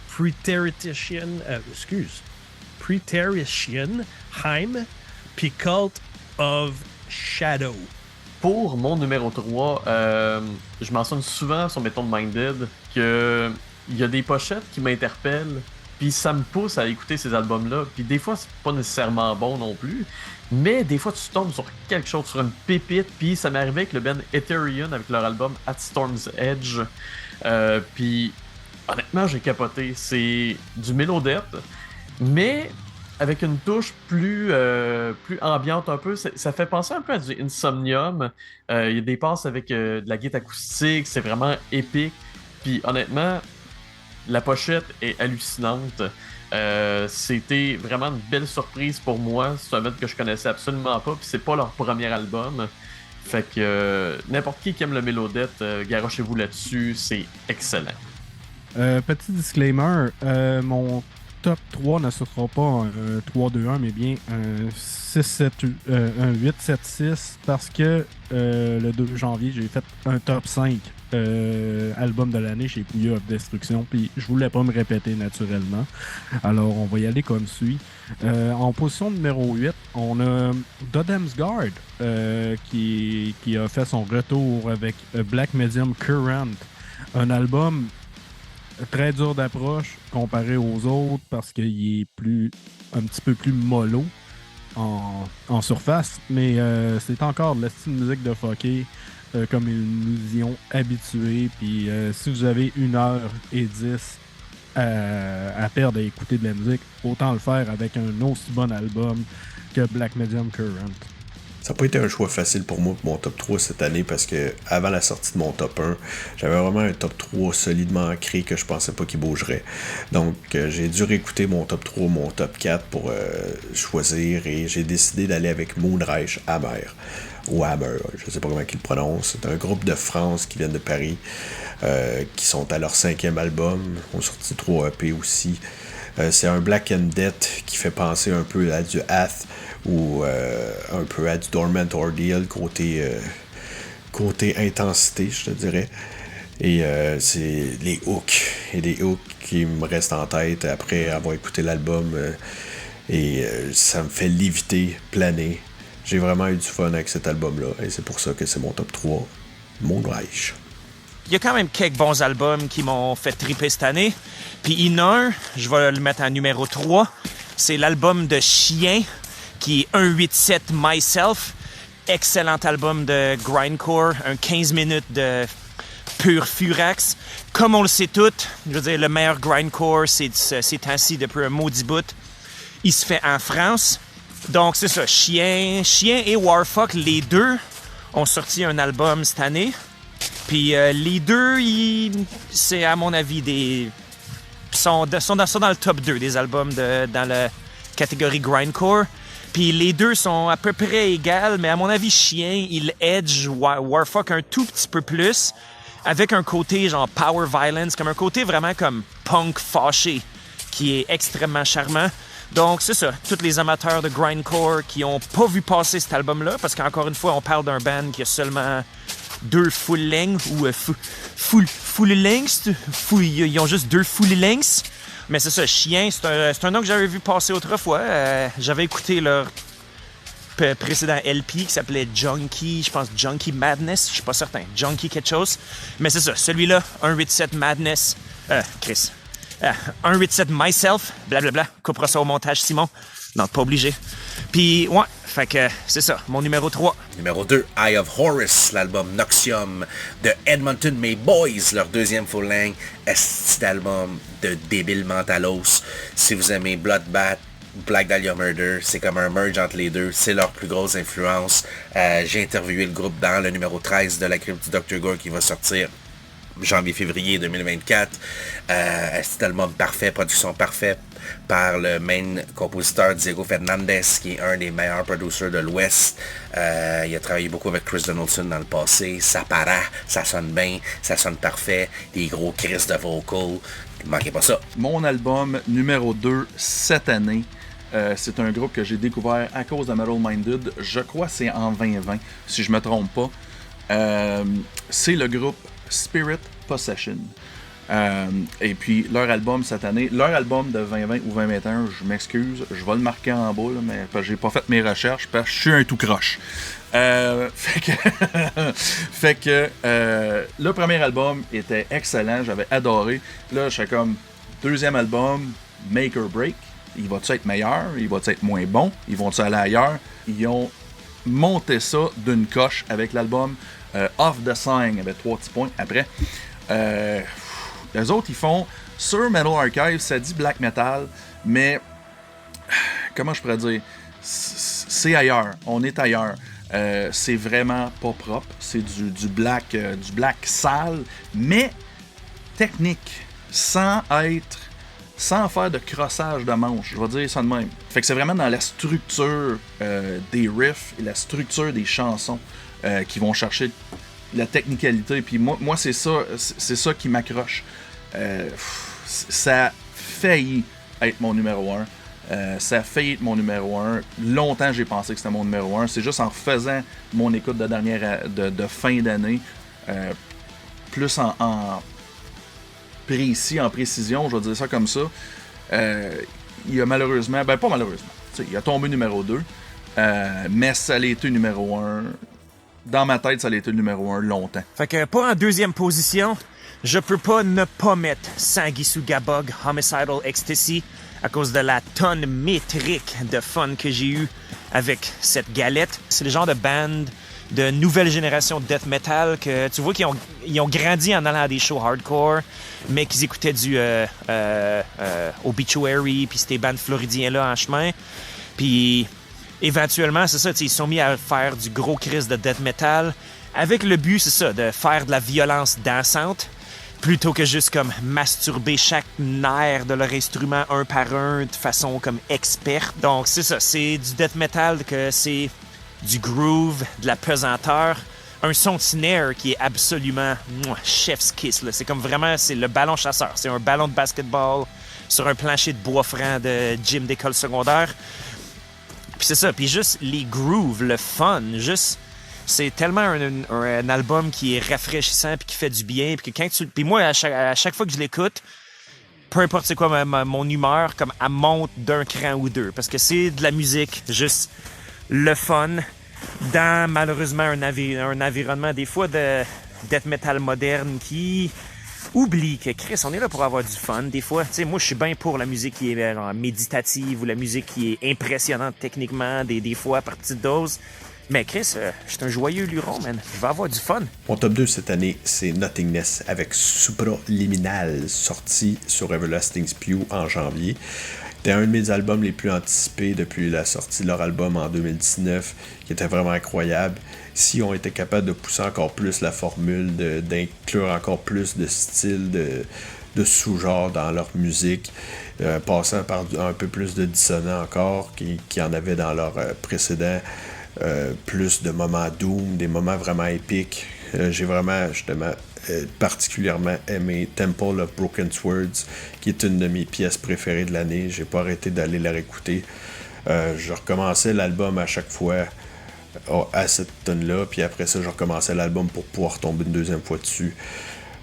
Preterition Heim, puis Cult of Shadow.
Pour mon numéro 3, je mentionne souvent sur Metal Minded que il y a des pochettes qui m'interpellent, puis ça me pousse à écouter ces albums-là. Puis des fois, c'est pas nécessairement bon non plus, mais des fois, tu tombes sur quelque chose, sur une pépite. Puis ça m'est arrivé avec le band Ethereum, avec leur album At Storm's Edge. Puis honnêtement, j'ai capoté. C'est du mélodette, mais avec une touche plus ambiante un peu. Ça fait penser un peu à du Insomnium. Il y a des passes avec de la guitare acoustique, c'est vraiment épique. Puis honnêtement, la pochette est hallucinante. C'était vraiment une belle surprise pour moi. C'est un band que je connaissais absolument pas, puis c'est pas leur premier album. Fait que n'importe qui aime le mélodette, garochez-vous là-dessus, c'est excellent.
Petit disclaimer, mon top 3 ne sera pas un 3-2-1, mais bien un 8-7-6, parce que le 2 janvier, j'ai fait un top 5 album de l'année chez Puya of Destruction, puis je voulais pas me répéter naturellement. Alors, on va y aller comme suit. En position numéro 8, on a Dodemsgard qui a fait son retour avec Black Medium Current, un album très dur d'approche comparé aux autres parce qu'il est un petit peu plus mollo en surface, mais c'est encore de la style musique de fucké comme ils nous y ont habitués. Puis si vous avez 1h10 à perdre à écouter de la musique, autant le faire avec un aussi bon album que Black Medium Current.
Ça n'a pas été un choix facile pour moi pour mon top 3 cette année parce que avant la sortie de mon top 1, j'avais vraiment un top 3 solidement ancré que je pensais pas qu'il bougerait. Donc j'ai dû réécouter mon top 3, mon top 4 pour choisir, et j'ai décidé d'aller avec Moonreich Hammer. Ou Hammer, je sais pas comment ils le prononcent. C'est un groupe de France qui viennent de Paris, qui sont à leur 5e album. Ils ont sorti 3 EP aussi. C'est un Black and Death qui fait penser un peu à du Hath ou un peu à du Dormant Ordeal côté intensité, je te dirais. Et c'est les hooks. Et les hooks qui me restent en tête après avoir écouté l'album. Et ça me fait léviter, planer. J'ai vraiment eu du fun avec cet album-là. Et c'est pour ça que c'est mon top 3. Moonreich.
Il y a quand même quelques bons albums qui m'ont fait triper cette année. Puis il y en a un, je vais le mettre en numéro 3. C'est l'album de Chien, qui est 187 Myself. Excellent album de grindcore, un 15 minutes de pur furax. Comme on le sait tout, je veux dire, le meilleur grindcore, c'est ainsi depuis un maudit bout. Il se fait en France. Donc, c'est ça. Chien et Warfuck, les deux, ont sorti un album cette année. Puis les deux, c'est à mon avis sont dans le top 2 des albums dans la catégorie grindcore. Puis les deux sont à peu près égales, mais à mon avis, Chien, il edge Warfuck un tout petit peu plus, avec un côté genre power violence, comme un côté vraiment comme punk fâché, qui est extrêmement charmant. Donc, c'est ça. Tous les amateurs de grindcore qui ont pas vu passer cet album-là, parce qu'encore une fois, on parle d'un band qui a seulement 2 full length ou full length. Ils ont juste 2 full lengths. Mais c'est ça, Chien, c'est un nom que j'avais vu passer autrefois. J'avais écouté leur précédent LP qui s'appelait Junkie, je pense Junkie Madness, je suis pas certain. Junkie quelque chose. Mais c'est ça, celui-là, 187 Madness. Chris. 187 Myself, blablabla. Coupera ça au montage, Simon. Non, pas obligé. Puis, ouais, fait que c'est ça, mon numéro 3.
Numéro 2, Eye of Horus, l'album Noxium de Edmonton May Boys, leur deuxième full-length. Est-ce d'album de débile mentalos. Si vous aimez Bloodbath, Black Dahlia Murder, c'est comme un merge entre les deux. C'est leur plus grosse influence. J'ai interviewé le groupe dans le numéro 13 de La Crypte du Dr. Gore qui va sortir janvier-février 2024. C'est un album parfait, production parfaite par le main compositeur Diego Fernandez, qui est un des meilleurs producers de l'Ouest. Il a travaillé beaucoup avec Chris Donaldson dans le passé. Ça paraît, ça sonne bien, ça sonne parfait. Des gros cris de vocals. Ne manquez pas ça.
Mon album numéro 2 cette année, c'est un groupe que j'ai découvert à cause de Metal Minded. Je crois que c'est en 2020, si je me trompe pas. C'est le groupe Spirit Possession. Et puis leur album cette année, leur album de 2020 ou 2021, je m'excuse, je vais le marquer en bas, là, mais parce que j'ai pas fait mes recherches, parce que je suis un tout croche. Fait que le premier album était excellent, j'avais adoré. Là, je suis comme deuxième album, Make or Break. Il va-tu être meilleur? Il va-tu être moins bon? Ils vont-tu aller ailleurs? Ils ont monté ça d'une coche avec l'album Off the Sign avec 3 petits points après. Les autres, ils font sur Metal Archive, ça dit black metal, mais comment je pourrais dire? C'est ailleurs. On est ailleurs. C'est vraiment pas propre. C'est du black sale, mais technique, sans faire de crossage de manche. Je vais dire ça de même. Fait que c'est vraiment dans la structure des riffs et la structure des chansons qui vont chercher la technicalité. Puis moi c'est ça qui m'accroche. Ça a failli être mon numéro 1. Ça a failli être mon numéro 1. Longtemps, j'ai pensé que c'était mon numéro 1. C'est juste en faisant mon écoute de fin d'année, plus en précis, en précision, je vais dire ça comme ça. Il a malheureusement, pas malheureusement, il a tombé numéro 2, mais ça a été numéro 1. Dans ma tête, ça a été le numéro 1 longtemps.
Fait que pas en deuxième position, je peux pas ne pas mettre Sanguisugabog Homicidal Ecstasy à cause de la tonne métrique de fun que j'ai eu avec cette galette. C'est le genre de band de nouvelle génération de death metal que tu vois qu'ils ont grandi en allant à des shows hardcore, mais qu'ils écoutaient du Obituary puis ces bandes floridiens-là en chemin. Puis éventuellement, c'est ça, ils se sont mis à faire du gros crise de death metal avec le but, c'est ça, de faire de la violence dansante plutôt que juste comme masturber chaque nerf de leur instrument un par un de façon comme experte. Donc c'est ça, c'est du death metal que c'est du groove, de la pesanteur, un son de snare qui est absolument chef's kiss. Là. C'est comme vraiment, c'est le ballon chasseur. C'est un ballon de basketball sur un plancher de bois franc de gym d'école secondaire. Puis c'est ça, puis juste les grooves, le fun, juste c'est tellement un album qui est rafraîchissant puis qui fait du bien, puis moi à chaque fois que je l'écoute, peu importe c'est quoi mon humeur, comme elle monte d'un cran ou deux, parce que c'est de la musique, juste le fun dans malheureusement un environnement des fois de death metal moderne qui oublie que Chris, on est là pour avoir du fun. Des fois, tu sais, moi je suis bien pour la musique qui est méditative ou la musique qui est impressionnante techniquement, des fois par petite dose. Mais Chris, je suis un joyeux luron, man. Je vais avoir du fun.
Mon top 2 cette année, c'est Nothingness avec Supraliminal, sorti sur Everlasting Spew en janvier. C'était un de mes albums les plus anticipés depuis la sortie de leur album en 2019, qui était vraiment incroyable. Si on était capable de pousser encore plus la formule, d'inclure encore plus de styles, de sous-genres dans leur musique, passant par un peu plus de dissonant encore, qui en avait dans leur précédent, plus de moments doom, des moments vraiment épiques. J'ai vraiment, justement, particulièrement aimé Temple of Broken Swords, qui est une de mes pièces préférées de l'année. J'ai pas arrêté d'aller la réécouter. Je recommençais l'album à chaque fois à cette tonne-là, puis après ça, je recommençais l'album pour pouvoir tomber une deuxième fois dessus.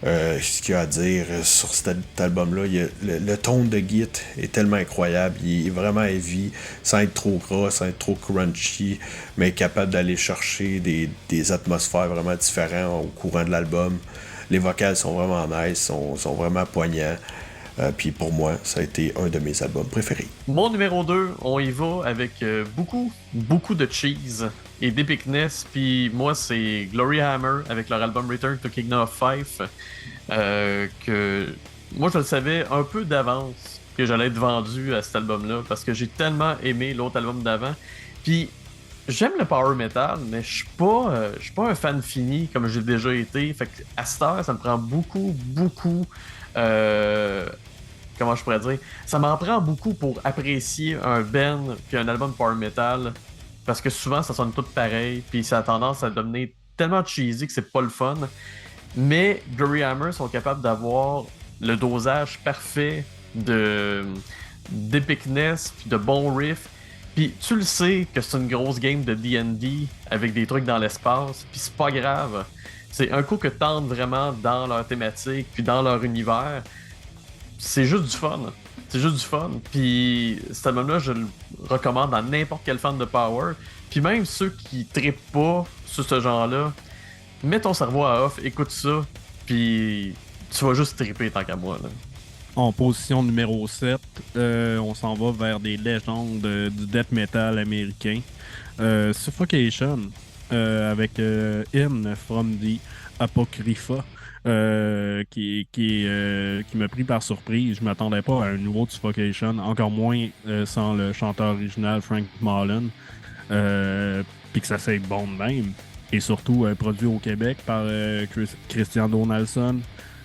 Ce qu'il y a à dire sur cet album-là, le ton de Git est tellement incroyable, il est vraiment heavy, sans être trop gras, sans être trop crunchy, mais capable d'aller chercher des atmosphères vraiment différentes au courant de l'album. Les vocals sont vraiment nice, sont vraiment poignants. Puis pour moi, ça a été un de mes albums préférés.
Mon numéro 2, on y va avec beaucoup de cheese et d'epicness. Puis moi, c'est Glory Hammer avec leur album Return to Kingdom of Fife. Que moi, je le savais un peu d'avance que j'allais être vendu à cet album-là parce que j'ai tellement aimé l'autre album d'avant. Puis j'aime le power metal, mais je suis pas un fan fini comme j'ai déjà été. Fait que à cette heure, ça me prend beaucoup comment je pourrais dire, ça m'en prend beaucoup pour apprécier un band puis un album power metal parce que souvent ça sonne tout pareil puis ça a tendance à devenir tellement cheesy que c'est pas le fun. Mais Glory Hammer sont capables d'avoir le dosage parfait d'epicness puis de bons riffs. Puis tu le sais que c'est une grosse game de D&D avec des trucs dans l'espace, puis c'est pas grave. C'est un coup que tentent vraiment dans leur thématique puis dans leur univers. C'est juste du fun. C'est juste du fun. Puis cet album-là, je le recommande à n'importe quel fan de Power. Puis même ceux qui trippent pas sur ce genre-là, mets ton cerveau à off, écoute ça, puis tu vas juste tripper tant qu'à moi. Là.
En position numéro 7, on s'en va vers des légendes du death metal américain. Suffocation, avec Hymn from the Apocrypha, qui m'a pris par surprise. Je m'attendais pas à un nouveau Suffocation, encore moins sans le chanteur original Frank Mullen, puis que ça soit bon de même. Et surtout produit au Québec par Christian Donaldson.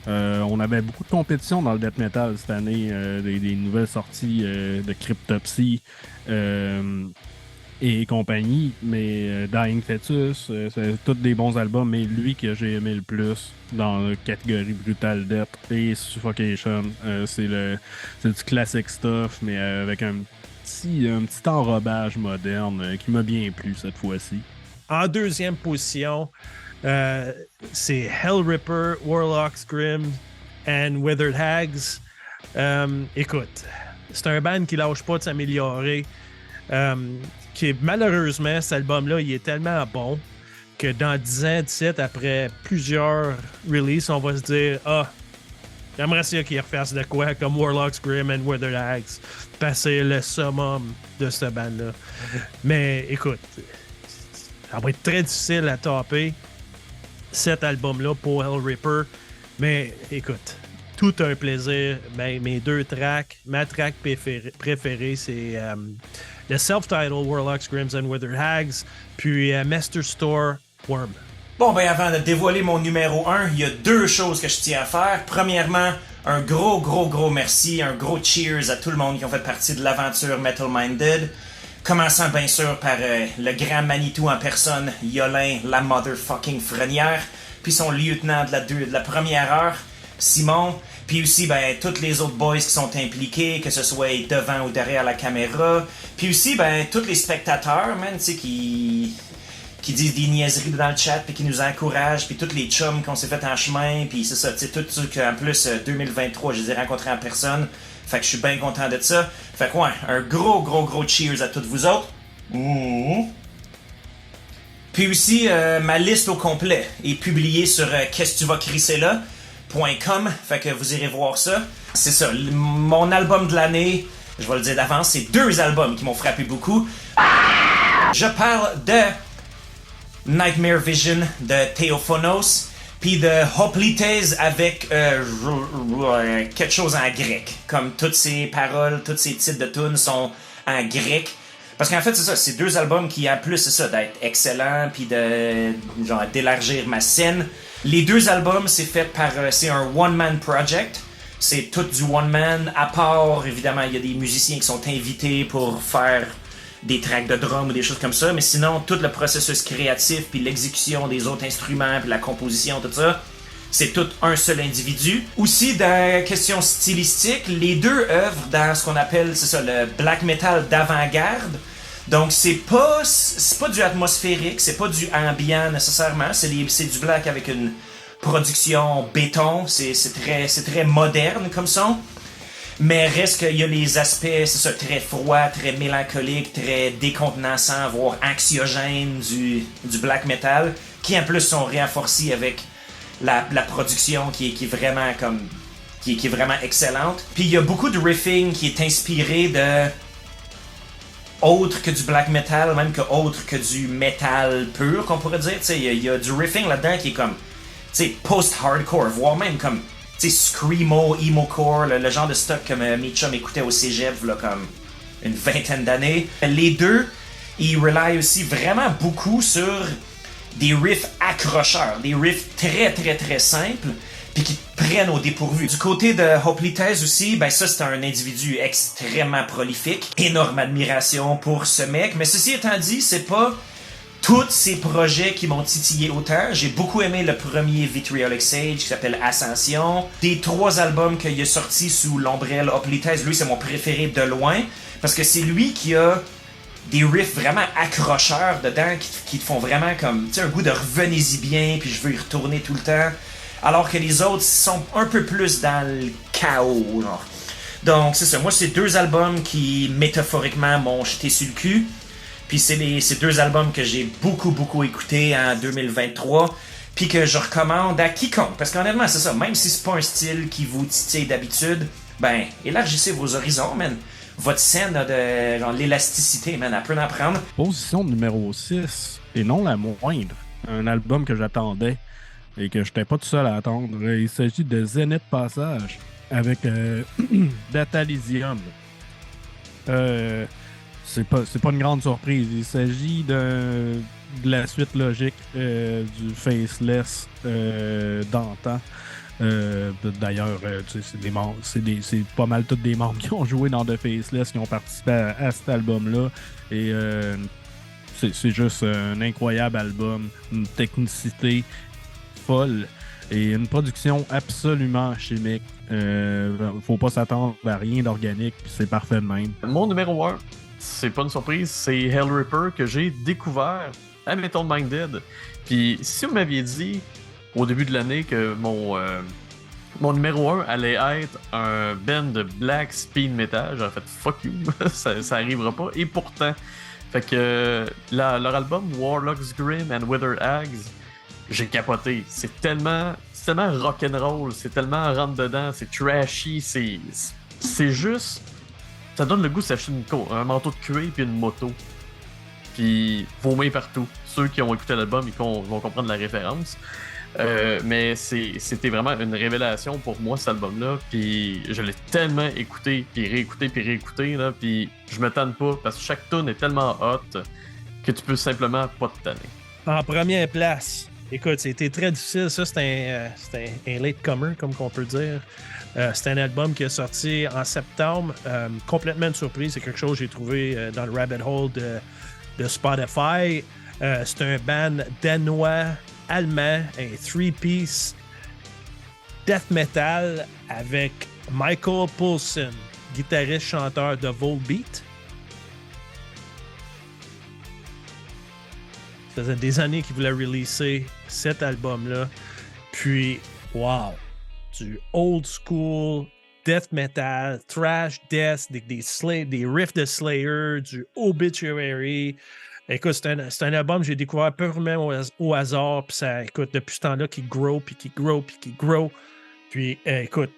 On avait beaucoup de compétition dans le death metal cette année, des nouvelles sorties de Cryptopsy et compagnie, mais Dying Fetus, c'est tous des bons albums, mais lui que j'ai aimé le plus dans la catégorie Brutal Death et Suffocation, c'est du classic stuff, mais avec un petit enrobage moderne qui m'a bien plu cette fois-ci.
En deuxième position, c'est Hellripper, Warlocks Grim and Withered Hags. Écoute, c'est un band qui lâche pas de s'améliorer. Malheureusement, cet album-là, il est tellement bon que dans 10 ans, 17, après plusieurs releases, on va se dire j'aimerais ça qu'ils refassent de quoi comme Warlocks Grim and Withered Hags. Passer le summum de ce band-là. Mais écoute, ça va être très difficile à taper cet album-là pour Hellripper. Mais écoute, tout un plaisir. Ben, mes deux tracks, ma track préférée, c'est le self-titled Warlocks, Grims and Withered Hags, puis Master Store Worm.
Bon, ben avant de dévoiler mon numéro 1, il y a deux choses que je tiens à faire. Premièrement, un gros merci, un gros cheers à tout le monde qui ont fait partie de l'aventure Metal Minded. Commençant bien sûr par le grand Manitou en personne, Yolin, la motherfucking Frenière, puis son lieutenant de la première heure, Simon, puis aussi ben tous les autres boys qui sont impliqués, que ce soit devant ou derrière la caméra, puis aussi ben tous les spectateurs, man, tu sais, qui disent des niaiseries dans le chat, puis qui nous encouragent, puis tous les chums qu'on s'est fait en chemin, puis c'est ça, tu sais, tout ça qu'en plus 2023, je les ai rencontrés en personne. Fait que je suis bien content de ça. Fait que ouais, un gros cheers à toutes vous autres. Puis aussi, ma liste au complet est publiée sur qu'est-ce que tu vas crisser là.com. Fait que vous irez voir ça. C'est ça, mon album de l'année, je vais le dire d'avance, c'est deux albums qui m'ont frappé beaucoup. Je parle de Nightmare Vision de Theophonos, puis de Hoplites avec quelque chose en grec. Comme toutes ces paroles, tous ces titres de tunes sont en grec. Parce qu'en fait, c'est ça, c'est 2 albums qui, en plus, c'est ça, d'être excellents, puis d'élargir ma scène. Les 2 albums, c'est fait par, c'est un one-man project. C'est tout du one-man, à part, évidemment, il y a des musiciens qui sont invités pour faire des tracks de drum ou des choses comme ça, mais sinon, tout le processus créatif, puis l'exécution des autres instruments, puis la composition, tout ça, c'est tout un seul individu. Aussi, dans la question stylistique, les 2 œuvrent dans ce qu'on appelle, c'est ça, le black metal d'avant-garde. Donc, c'est pas du atmosphérique, c'est pas du ambient nécessairement, c'est du black avec une production béton, c'est très moderne comme son. Mais reste qu'il y a les aspects, c'est ça, très froid, très mélancolique, très décontenançant, voire anxiogène du black metal, qui en plus sont renforcés avec la production qui est vraiment qui est vraiment excellente. Puis il y a beaucoup de riffing qui est inspiré de autre que du black metal, même que autre que du metal pur, qu'on pourrait dire. Il y a du riffing là-dedans qui est comme post-hardcore, voire même comme screamo, emo-core, le genre de stock que mes chums écoutaient au cégep, là, comme une 20aine d'années. Les 2, ils relient aussi vraiment beaucoup sur des riffs accrocheurs, des riffs très très très simples, puis qui te prennent au dépourvu. Du côté de Hoplites aussi, ben ça c'est un individu extrêmement prolifique, énorme admiration pour ce mec, mais ceci étant dit, c'est pas tous ces projets qui m'ont titillé autant. J'ai beaucoup aimé le premier Vitriolic Sage qui s'appelle Ascension. Des 3 albums qu'il a sortis sous l'ombrelle Hoplites, lui c'est mon préféré de loin, parce que c'est lui qui a des riffs vraiment accrocheurs dedans qui te font vraiment comme, un goût de revenez-y bien, puis je veux y retourner tout le temps. Alors que les autres sont un peu plus dans le chaos, genre. Donc, c'est ça. Moi, c'est 2 albums qui, métaphoriquement, m'ont jeté sur le cul. Puis c'est 2 albums que j'ai beaucoup écoutés en 2023. Puis que je recommande à quiconque. Parce qu'honnêtement, c'est ça. Même si c'est pas un style qui vous titille d'habitude, ben, élargissez vos horizons, man. Votre scène a de genre, l'élasticité, man. Elle peut en prendre.
Position numéro 6, et non la moindre. Un album que j'attendais et que je n'étais pas tout seul à attendre. Il s'agit de Zenith Passage avec Datalysium. C'est pas une grande surprise. Il s'agit de la suite logique du Faceless d'antan. D'ailleurs, c'est pas mal tous des membres qui ont joué dans The Faceless qui ont participé à cet album-là. Et c'est juste un incroyable album, une technicité folle et une production absolument chimique. Faut pas s'attendre à rien d'organique, puis c'est parfait de même.
Mon numéro 1, c'est pas une surprise, c'est Hellripper que j'ai découvert à Metal Minded. Puis si vous m'aviez dit au début de l'année que mon numéro 1 allait être un band de black speed metal, j'aurais fait fuck you, ça arrivera pas. Et pourtant, fait que leur album Warlock's Grim and Withered Hags, j'ai capoté. C'est tellement rock'n'roll, c'est tellement rentre dedans, c'est trashy, c'est juste, ça donne le goût de s'acheter un manteau de cuir puis une moto. Puis vomir partout. Ceux qui ont écouté l'album, ils vont comprendre la référence. Mais c'était vraiment une révélation pour moi, cet album-là. Puis je l'ai tellement écouté, puis réécouté, là, puis je me tanne pas, parce que chaque tune est tellement hot que tu peux simplement pas te tanner.
En première place, écoute, c'était très difficile. Ça, c'était un latecomer, comme qu'on peut dire. C'est un album qui est sorti en septembre. Complètement une surprise. C'est quelque chose que j'ai trouvé dans le rabbit hole de Spotify. C'est un band danois, allemand, un 3-piece death metal avec Michael Poulsen, guitariste-chanteur de Volbeat. Ça faisait des années qu'il voulait releaser cet album-là. Puis, wow! Du old school death metal, thrash death, des riffs de Slayer, du Obituary. Écoute, c'est un album que j'ai découvert purement au hasard. Puis ça, écoute, depuis ce temps-là, qui grow. Puis, écoute,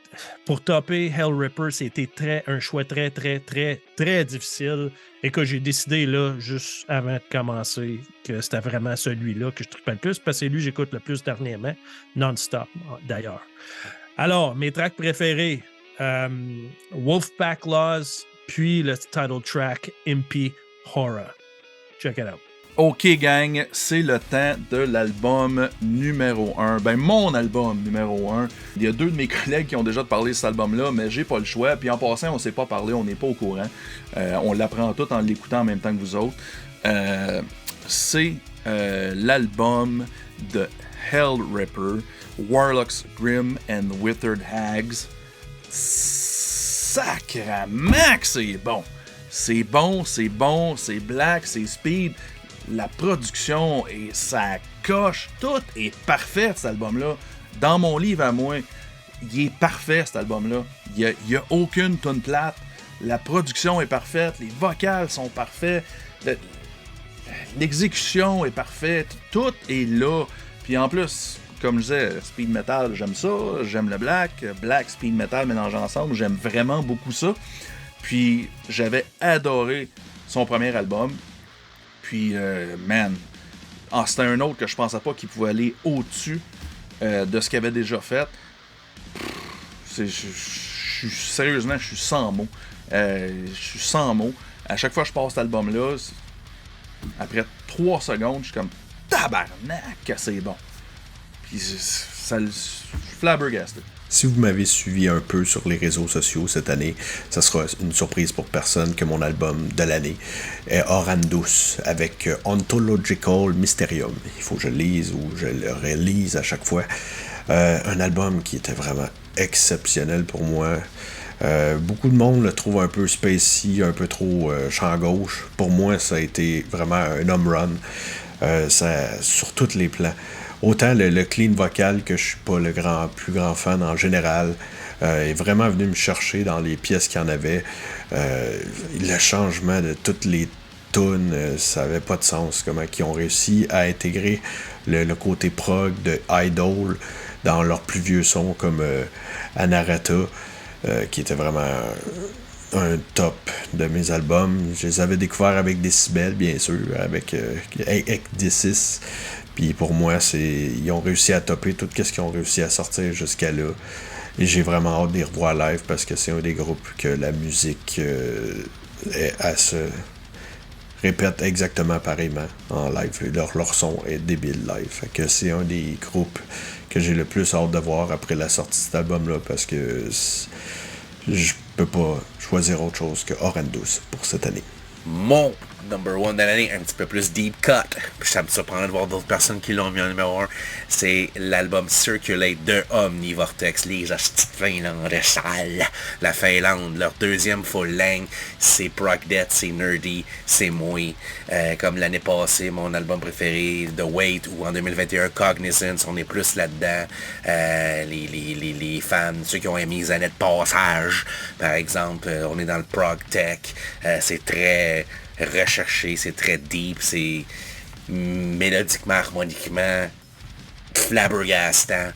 pour topper Hell Ripper, c'était un choix très, très, très, très difficile. Et que j'ai décidé, là, juste avant de commencer, que c'était vraiment celui-là que je trippais le plus, parce que c'est lui que j'écoute le plus dernièrement, non-stop, d'ailleurs. Alors, mes tracks préférés, Wolfpack Laws, puis le title track, Impy Horror. Check it out.
OK, gang, c'est le temps de l'album numéro 1. Ben, mon album numéro 1. Il y a 2 de mes collègues qui ont déjà parlé de cet album-là, mais j'ai pas le choix. Puis en passant, on s'est pas parlé, on n'est pas au courant. On l'apprend tout en l'écoutant en même temps que vous autres. C'est l'album de Hell Ripper, Warlocks Grim and Withered Hags. Sacrament que c'est bon! C'est bon, c'est bon, c'est black, c'est speed. La production et ça coche, tout est parfait cet album-là. Dans mon livre à moi, il est parfait cet album-là. Il y a aucune tune plate. La production est parfaite, les vocals sont parfaits, l'exécution est parfaite, tout est là. Puis en plus, comme je disais, speed metal, j'aime ça, j'aime le black, speed metal mélangés ensemble, j'aime vraiment beaucoup ça. Puis j'avais adoré son premier album. Puis, man, c'était un autre que je pensais pas qu'il pouvait aller au-dessus de ce qu'il avait déjà fait. Sérieusement, je suis sans mots. À chaque fois que je passe cet album-là, après 3 secondes, je suis comme tabarnak que c'est bon. Puis, je suis flabbergasté.
Si vous m'avez suivi un peu sur les réseaux sociaux cette année, ça sera une surprise pour personne que mon album de l'année est Horrendous avec Ontological Mysterium. Il faut que je le lise ou je le relise à chaque fois. Un album qui était vraiment exceptionnel pour moi. Beaucoup de monde le trouve un peu spacey, un peu trop champ gauche. Pour moi, ça a été vraiment un home run sur tous les plans. Autant le clean vocal que je suis pas le plus grand fan en général est vraiment venu me chercher dans les pièces qu'il y en avait. Le changement de toutes les tunes, ça avait pas de sens. Comment ils ont réussi à intégrer le côté prog de Idol dans leurs plus vieux sons comme Anarata, qui était vraiment un top de mes albums. Je les avais découverts avec Decibel, bien sûr, avec D6. Puis pour moi, ils ont réussi à topper tout ce qu'ils ont réussi à sortir jusqu'à là. Et j'ai vraiment hâte de les revoir live parce que c'est un des groupes que la musique elle se répète exactement pareillement en live. Leur son est débile live. Fait que c'est un des groupes que j'ai le plus hâte de voir après la sortie de cet album-là parce que je peux pas choisir autre chose que Horrendous pour cette année.
Mon number 1 de l'année, un petit peu plus deep cut. Ça me surprendrait de voir d'autres personnes qui l'ont mis en numéro 1. C'est l'album Circulate de Omnivortex, les hosties de Finlande sales. La Finlande, leur deuxième full length, c'est prog death, c'est nerdy, c'est moi. Comme l'année passée, mon album préféré, The Wait, ou en 2021, Cognizance, on est plus là-dedans. Les fans, ceux qui ont aimé les années de passage, par exemple, on est dans le prog tech. C'est très recherché, c'est très deep, c'est mélodiquement, harmoniquement flabbergastant.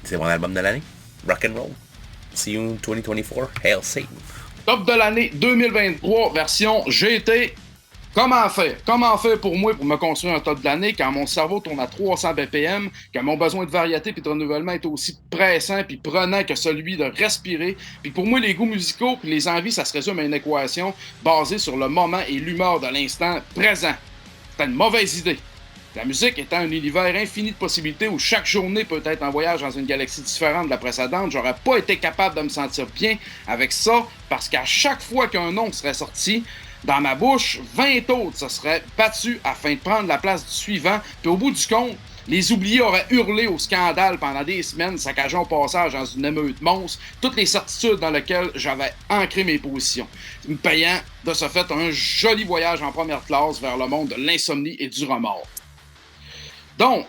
C'est mon album de l'année. Rock and roll. See you in 2024. Hail Satan.
Top de l'année 2023, version GT. Comment faire? Comment faire pour moi pour me construire un top de l'année quand mon cerveau tourne à 300 BPM, quand mon besoin de variété et de renouvellement est aussi pressant et prenant que celui de respirer? Puis pour moi, les goûts musicaux et les envies, ça se résume à une équation basée sur le moment et l'humeur de l'instant présent. C'est une mauvaise idée. La musique étant un univers infini de possibilités où chaque journée peut être un voyage dans une galaxie différente de la précédente, j'aurais pas été capable de me sentir bien avec ça parce qu'à chaque fois qu'un nom serait sorti, dans ma bouche, 20 autres se seraient battus afin de prendre la place du suivant, puis au bout du compte, les oubliés auraient hurlé au scandale pendant des semaines, saccageant au passage dans une émeute monstre, toutes les certitudes dans lesquelles j'avais ancré mes positions, me payant de ce fait un joli voyage en première classe vers le monde de l'insomnie et du remords. Donc,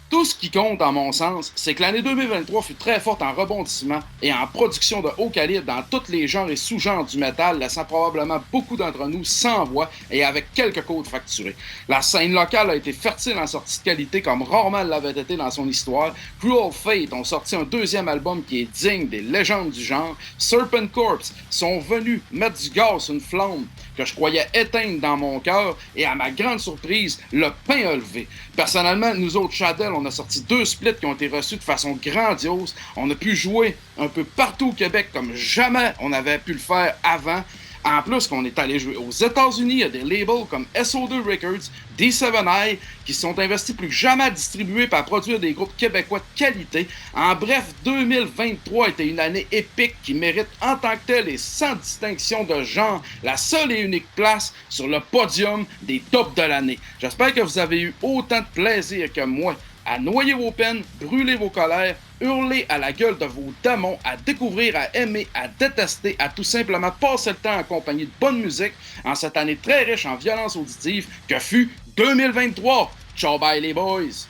tout Tout ce qui compte, en mon sens, c'est que l'année 2023 fut très forte en rebondissement et en production de haut calibre dans tous les genres et sous-genres du métal, laissant probablement beaucoup d'entre nous sans voix et avec quelques côtes fracturées. La scène locale a été fertile en sorties de qualité comme rarement elle l'avait été dans son histoire. Cruel Fate ont sorti un deuxième album qui est digne des légendes du genre. Serpent Corpse sont venus mettre du gaz sur une flamme que je croyais éteindre dans mon cœur et à ma grande surprise, le pain a levé. Personnellement, nous autres, Shadell, on a sorti 2 splits qui ont été reçus de façon grandiose. On a pu jouer un peu partout au Québec comme jamais on avait pu le faire avant. En plus, qu'on est allé jouer aux États-Unis, il y a des labels comme SO2 Records, D7i, qui sont investis plus que jamais à distribuer et à produire des groupes québécois de qualité. En bref, 2023 était une année épique qui mérite en tant que telle et sans distinction de genre la seule et unique place sur le podium des tops de l'année. J'espère que vous avez eu autant de plaisir que moi à noyer vos peines, brûler vos colères, hurler à la gueule de vos démons, à découvrir, à aimer, à détester, à tout simplement passer le temps en compagnie de bonne musique en cette année très riche en violence auditive que fut 2023. Ciao bye les boys!